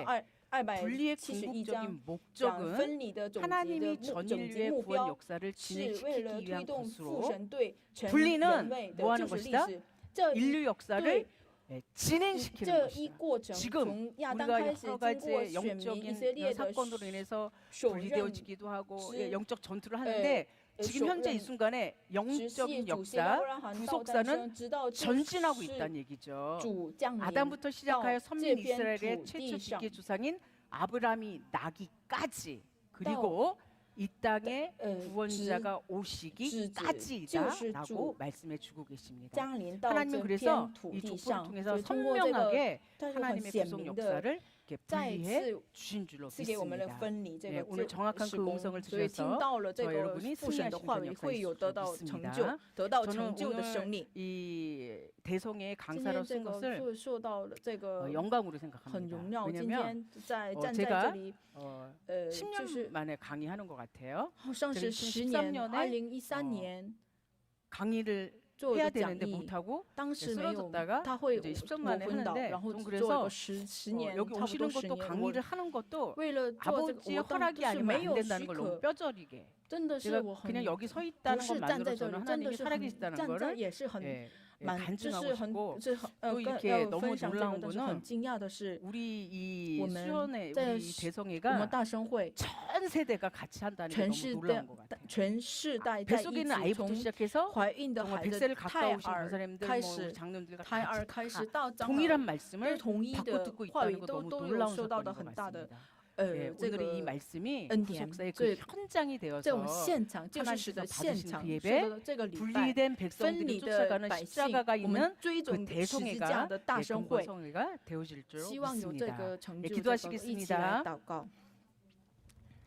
271 분리의 章 궁극적인 讲 목적은 分离的总结的 하나님이 总 전 结 인류의 目 구원 标 역사를 是为了 진행시키기 推 위한 动父 것으로 神对全 분리는 人类 뭐 的 하는 救赎历 것이다? 史。这一 인류 역사를 对 진행시키는 这一 것이다. 过程， 지금 从亚当 우리가 开始， 여러 经过 가지의 选民以色 영적인 列的 사건으로 인해서 手刃 분리되어지기도 하고 지- 예, 영적 전투를 하는데 지금 현재 이 手刃 순간에 直系 영적인 主线亚伯 역사 拉罕到诞 구속사는 生，直到救 전진하고 世 있다는 얘기죠. 主降临 아담부터 시작하여 선민 这片 이스라엘의 土 최초 地上 지계 조상인 아브라함이 나기까지 그리고 이 땅에 直 구원자가 直指 오시기까지다라고 主 말씀해 주고 계십니다. 降临到 하나님은 这 그래서 片土 이 地 족보를 上，所 통해서 以通过这个， 선명하게 它是很 하나님의 显 구속 明的， 역사를 이렇게 再 분리해 次 주신 줄로 赐给我们的 믿습니다. 分离这 네 个 오늘 这 정확한 施 그 工， 음성을 所以听 주셔서 到了这 저와 个 여러분이 父神的 승리하신 话 그런 语， 역사를 会有得到 주실 成 줄 就， 믿습니다. 得到 저는 成就的胜 오늘 利。 이 대성의 今 강사로 天这 쓴 个 것을 受到了这个 영광으로 很 생각합니다. 荣耀。今 왜냐하면 天在 어 站在这 제가 里， 10년 就是 만에 강의하는 것 같아요. 好像是 2013 10年， 년에 2013年 강의를 做一 해야 个讲 되는데 义， 못하고 当时没有 쓰러졌다가 ，他会 이제 10년 磨 만에 昏倒， 하는데 然后 좀 做一 그래서 个十年， 여기 差不多 오시는 10 것도 年。 강의를 하는 것도 为了做这个， 아버지의 我当 허락이 就是 아니면 没 안 有 된다는 许 걸 可 너무 ， 뼈저리게 真的是 제가 我很 그냥 여기 서 不 있다는 是 것만으로도 站在这里， 저는 真的 하나님이 是 살아계시다는 站在 거를 也是很 예, 예, 蛮，就 간증하고 是很 싶고 是很 또 跟 이렇게 要 너무 分享这个， 놀라운 但是很 거는 惊讶的是， 우리 이 我们 수련회 在 우리 我们 대성회가 大生会 전 세대가 같이 한다는 게 全 너무 世 놀라운 것 代 같아요. 全世代在一 뱃속에 있는 起， 아이부터 从 시작해서 怀孕的 정말 孩子 100세를 胎 가까우신 儿 권사님들 开 뭐 始， 장로들과 胎儿 같이 开 다 始到长 동일한 老，都 말씀을 统一 바꿔 的 듣고 话 있다는 语 거 都 너무 都有 놀라운 受到的 사건인 很 것 大的 같습니다. 예, 这 오늘 이 个 말씀이 恩典， 구속사의 所 그 以 현장이 这种 되어서 现场就是使得 하나님께서 现 받으신 场 그 说 예배 的这个礼拜。 분리된 分 백성들이 离的 쫓아가는 百姓， 십자가가 我 있는 们追 그 踪十字架 대성회가 的大 예, 生会， 금고성회가 되어질 줄 希望有这 믿습니다. 个成 예, 就。这个一起来 기도하시겠습니다. 祷告，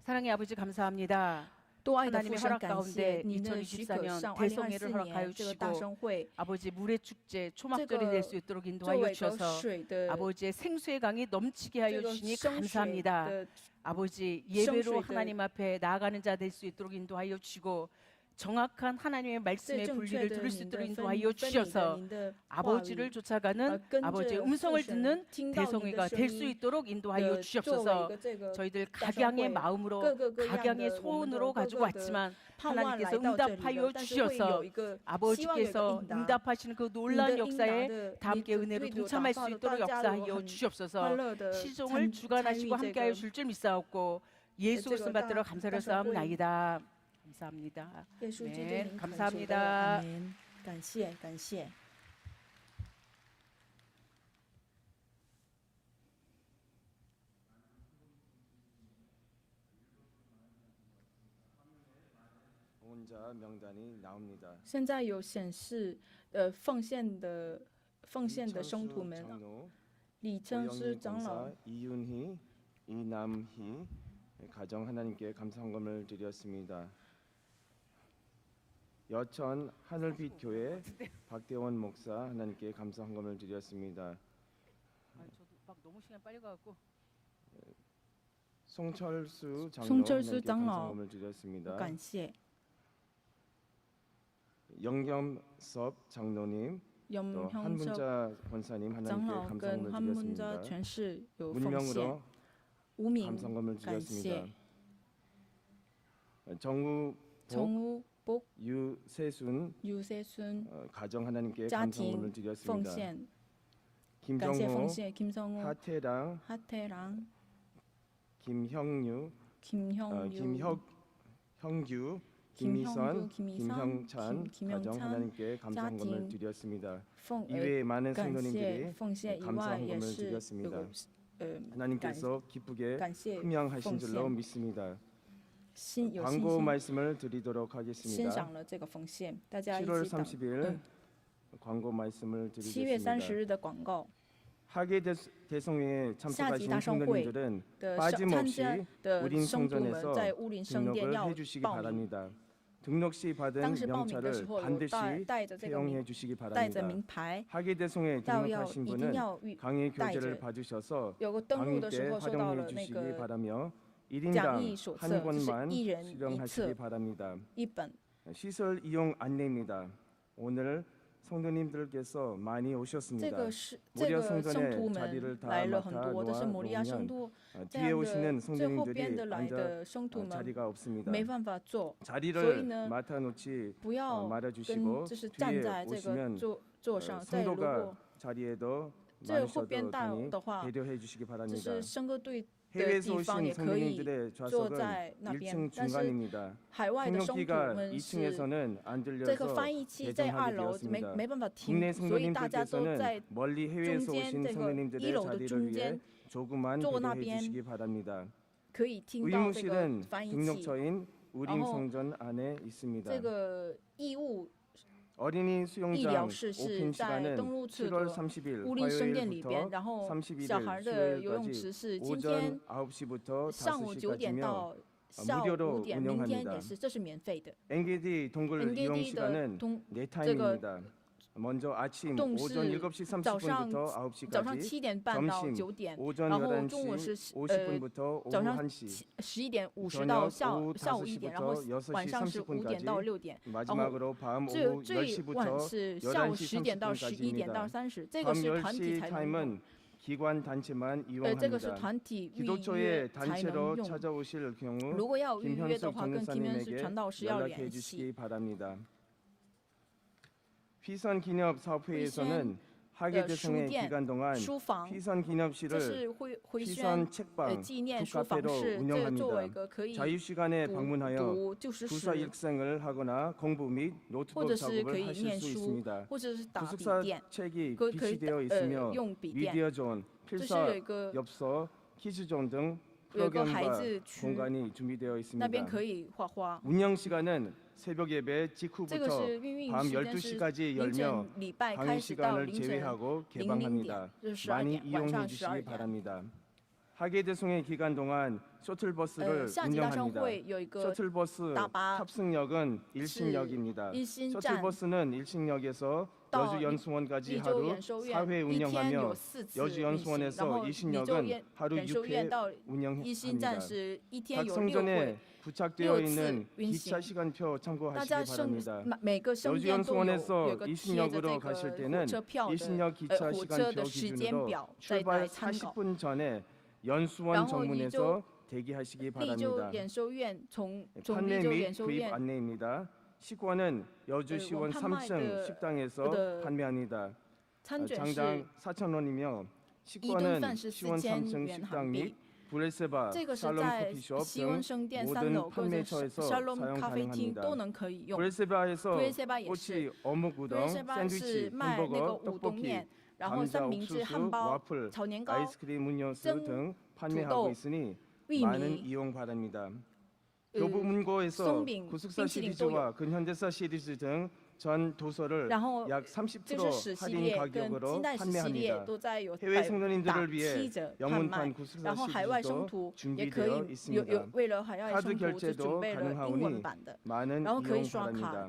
사랑의 아버지 감사합니다. 多爱的 하나님의 父神， 허락 感 가운데 谢您的许可 2024년 上 대성회를 2024 허락하여 年这个大 주시고 生会 아버지 물의 축제 这 초막절이 个 될 수 있도록 作 인도하여 为一个 주셔서 水的 아버지의 생수의 강이 넘치게 这 하여 个 주시니 生水 감사합니다. 的 아버지 성수의 예배로 그- 하나님 앞에 나아가는 자 될 수 있도록 인도하여 주시고 정확한 하나님의 最 말씀의 正确 분리를 的 들을 수 您 있도록 的分 인도하여 分离的 주셔서 您的话 아버지를 语， 쫓아가는 跟 아버지의 着父 음성을 神 듣는 听到您的 대성회가 声 될 수 音 있도록 인도하여 的作为一 주시옵소서. 个这个 저희들 大 각양의 生会， 마음으로 各个各样 각양의 的我们的 소원으로 各 가지고 个的 왔지만 盼望来 하나님께서 到这里 응답하여 了，但是会 주셔서 有一个希望有一个 아버지께서 应答。 응답하시는 그 你的 놀라운 应答 역사에 的， 다 你 함께 的 은혜로 对主 동참할 祷 수 告的， 있도록 大家有 역사하여 很 주시옵소서. 欢乐的 시종을 参 주관하시고 与这 함께하여 个 줄 줄 믿사옵고 예수这个 그리스도 받들어大 감사를 大圣会 쌓옵나이다. 감사합니다. 耶稣基督 네 您恳求的 감사합니다. 阿门。感谢感谢。 봉헌자 명단이 나옵니다. 现在有显示，奉献的生徒 이창수 们， 장로, 李称师 오영민 长老 권사, 이윤희, 이남희 가정 하나님께 감사 헌금을 드렸습니다. 여천 하늘빛 교회 박대원 목사 하나님께 감사 헌금을 드렸습니다. 아, 저도 막 너무 시간 빨리 가고 송철수 장로 송철수 하나님께 장로 감사 헌금을 드렸습니다. 感谢 영겸섭 장로님, 또 永형석 한문자 권사님 长 하나님께 老 감사 跟 헌금을 汉文家 드렸습니다. 全是有奉献， 문명으로 无名 감사 헌금을 感 드렸습니다. 谢 정우복, 정우복 유세순 유세순 가정 하나님께 감사 자팅 헌금을 奉 드렸습니다. 献，感谢奉 김정호, 献김성호 하태랑, 하태랑 김형유, 김형유 김형규, 김형규, 김희선, 김희선, 김형찬 김형찬 가정 하나님께 감사 헌금을 자팅 드렸습니다. 奉 이외에 많은 感谢 성도님들이 奉献以 감사 外，也 헌금을 是有 드렸습니다. 个하나님께서 기쁘게 感谢 흠양하신 奉 줄로 献 믿습니다. 有信 광고 心 말씀을 드리도록 欣 하겠습니다. 赏了这个奉献，大家一 7월 起祷。 30일 광고 말씀을 7月 드리겠습니다. 30日的广告 하계 대성회에 참석하신 大圣会 성도님들은 的参 빠짐없이 加的 우린 圣徒们 성전에서 在乌林圣殿 등록을 要 해주시기 报名， 바랍니다. 등록 시 当 받은 时报名的时 명찰을 候有 반드시 带着这个 사용해 名 주시기 带着 바랍니다. 名牌， 학예 대송에 要 등록하신 一定 분은 要 강의 带 교재를 着。 받으셔서 有个登录 강의 的时 때 候收到 활용해 了那 주시기 个 바라며 讲 1인당 义手 한 册，就是 권만 一人一 수령하시기 册 바랍니다. 一本。 시설 이용 안내입니다. 오늘 성도님들께서 많이 这 오셨습니다. 个是 모리아 这个圣 성전의 徒们 자리를 다 来了很 맡아 多，但是摩利亚圣 놓으면 徒这 뒤에 样 오시는 的最后边 성도님들이 的来 앉아 的圣徒们 자리가 없습니다. 没办法坐，所以 자리를 呢， 맡아 놓지 不要 말아주시고 跟就是站 뒤에 在这个 오시면 座上。再如 성도가 果 자리에도 这后边 많으셔도 大 되니 的话， 배려해 주시기 就 바랍니다. 是圣歌队的 해외에서 地方 오신 也可以 성도님들의 坐 좌석은 在那边， 1층 但是 중간입니다. 海外的圣徒 통역기가 们是 2층에서는 안 这个 들려서 翻译器在2 개정하게 楼 되었습니다. 没办法 국내 听，所以大家都 성도님들께서는 在 멀리 中 해외에서 间 오신 这个 성도님들의 1楼的 자리를 中 위해 间 조금만 坐那 배려해 边 주시기 바랍니다. 可以听到这个 의무실은 翻译器。 등록처인 우림 然后 성전 안에 있습니다. 这个义务 어린이 医 수영장 疗室是 오픈 在 시간은 登录处 7월 的 30일 乌林圣殿里边， 화요일부터 然后 31일 小孩的游泳 수요일까지 池是今天 오전 9시부터 上午9点 5시까지며 到下午 무료로 5点，明天 운영합니다. 也是，这是免费的。 NGD 동굴 이용 NGD 的 시간은 通 4타임입니다. 먼저 아침 动 오전 是 7시 早上 30분부터 早上 9시까지 7点半到 점심 9点， 오전 然后中午是 11시 50분부터 오후 早上 1시 11点50 저녁 到下 오후 午1点，然后 5시부터 6시 晚上是5点到 30분까지 6点， 마지막으로 밤 最 오후 最晚 10시부터 是下午 11시 10点到11点到 30분까지입니다. 30，这个 밤 是团体 10시 才能用， 타임은 기관 단체만 这个是 이용합니다. 团体预约 기도처에 才能 단체로 用。 찾아오실 경우 如果要预约的 김현숙 话，跟 김현수 전도사님에게 传道师要 연락해 联系。 주시기 바랍니다. 피선 기념 사업회에서는 학예 的书 대송의 店 기간 동안 书房， 피선 这 기념실을 是回宣 피선 책방 纪念书房 북카페로 是这个作为一 운영합니다. 个可以 자유시간에 读 방문하여 读就是 구사 使， 일생을 하거나 공부 및 或 노트북 者是可 작업을 以 하실 念 수 书， 있습니다. 或者是打笔 구숙사 电， 책이 可以 비치되어 있으며 用笔电。 미디어 존, 这是 필사 有一个 엽서, 퀴즈 존 등 有一个孩 프로그램과 子区， 공간이 준비되어 那边 있습니다. 可以画画。 운영 시간은 새벽 예배 这个 직후부터 是运营 밤 时间是 12시까지 凌 열며 晨礼拜 강의 开始到 시간을 凌晨 제외하고 00点， 개방합니다. 就是12 많이 点，晚 이용해 上12 주시기 点。 바랍니다. 학예 대송의 기간 동안 셔틀버스를 夏季大商 운영합니다. 会有一个 셔틀버스 大巴 탑승역은 일신역입니다. 一心站 셔틀버스는 일신역에서 到 여주 연수원까지 丽州 하루 演收院， 4회 一天有 운영하며 4次 여주 运行，然 연수원에서 后丽州 일신역은 하루 演收院 6회 到一心站 운영합니다. 是一天 각 有6 성전에 会。 부착되어 6次 있는 运 기차 行 시간표 大家 참고하시기 圣 바랍니다. 每个圣 여주 殿都有 연수원에서 有个贴着 일신역으로 这 가실 个 때는 火车票的 일신역 기차 火车的 시간표 时间 기준으로 表再 출발 来参考。 40분 전에 연수원 然后 정문에서 대기하시기 丽州 바랍니다. 演收院从 판매 丽州 및 演收 구입 院 안내입니다. 식권은 여주시원 3층 판매의 식당에서 그 판매합니다. 参卷 장당 是 4,000원이며 一顿 식권은 饭是 시원 4000 3층 元 식당 韩币 및 。 브레세바, 这个是 샬롬 在 커피숍 西温 등 圣殿 모든 3楼或者是 판매처에서 Shalom 사용 咖啡厅 가능합니다. 都能可以用。 브레세바에서 브레세바 也是 꼬치, 어묵 우동, 브레세바 是 샌드위치, 卖那个 햄버거, 乌冬 떡볶이, 面，然后 감자, 三明治、 옥수수, 汉堡、 와플, 炒年糕、 아이스크림, 음료수 蒸 등 土 판매하고 豆、 있으니 玉 많은 米、 이용 바랍니다. 呃 교보문고에서松饼、 구숙사 冰淇淋 시리즈와 근현대사 시리즈 등 전 도서를 然后 약 就是史 30% 系 할인 列跟 가격으로 金代史系列 판매합니다. 都在有 해외 打 성도님들을 위해 7折贩卖 영문판 ， 구숙사 然后海外圣 시리즈도 徒也可 준비되어 以 있습니다. 为了海外 카드 圣徒就 결제도 准备了英 가능하오니 文版的， 많은 然后可以 이용 刷卡， 바랍니다.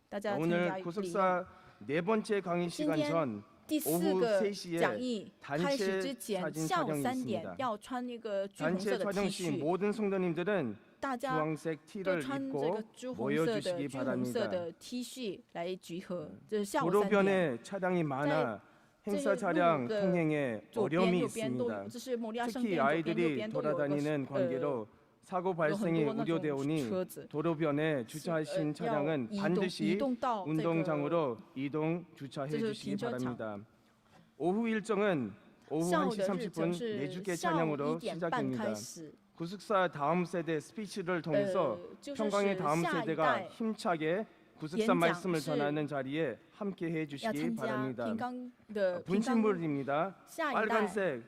大家参 오늘 加利用。 구숙사 네 번째 강의 시간 今天 전 第4 오후 个 3시에 讲义开始之 단체 前， 사진 下午 촬영이 3点 있습니다. 要穿那个橘红色 단체 的 촬영 T 시 恤， 모든 성도님들은 大家 주황색 都 T를 穿这 입고 个橘红色的 모여주시기 橘红色 바랍니다. 的 T 恤来集合，这是下午3点。 도로변에 차량이 많아 행사 차량 그 통행에 左边、 어려움이 右边都 있습니다. 有，这是摩利亚圣 특히 殿左边、右 아이들이 边都有个 돌아다니는 관계로 사고 有很 발생이 多那种 우려되오니 车子。 도로변에 주차하신 要 차량은 移 반드시 动到这个 운동장으로 이동 주차해 这是 주시기 停车场。 바랍니다. 오후 일정은 오후 下午 1시 的日程 30분 是 내주계 下午 찬양으로 1点半 시작됩니다. 开始， 구숙사 다음 세대 스피치를 통해서 就是 평강의 다음 下一 세대가 代 힘차게 구숙사 演讲 말씀을 是 전하는 자리에 함께 해 要 주시기 参加 바랍니다. 平冈的平冈 분신물입니다. 下一代 빨간색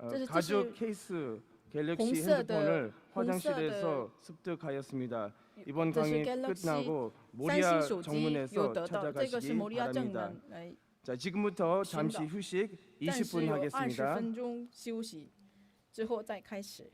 这是 가죽 케이스 갤럭시 红色的 핸드폰을 红色的 화장실에서 습득하였습니다. 이번 这是 강의 Galaxy 끝나고 三 모리아 星手机有 정문에서 得到，这个是 찾아가시기 摩利亚正 바랍니다. 门来， 자, 지금부터 잠시 寻找。 휴식 暂时 20분 有20 하겠습니다. 分钟休息，之后再开始。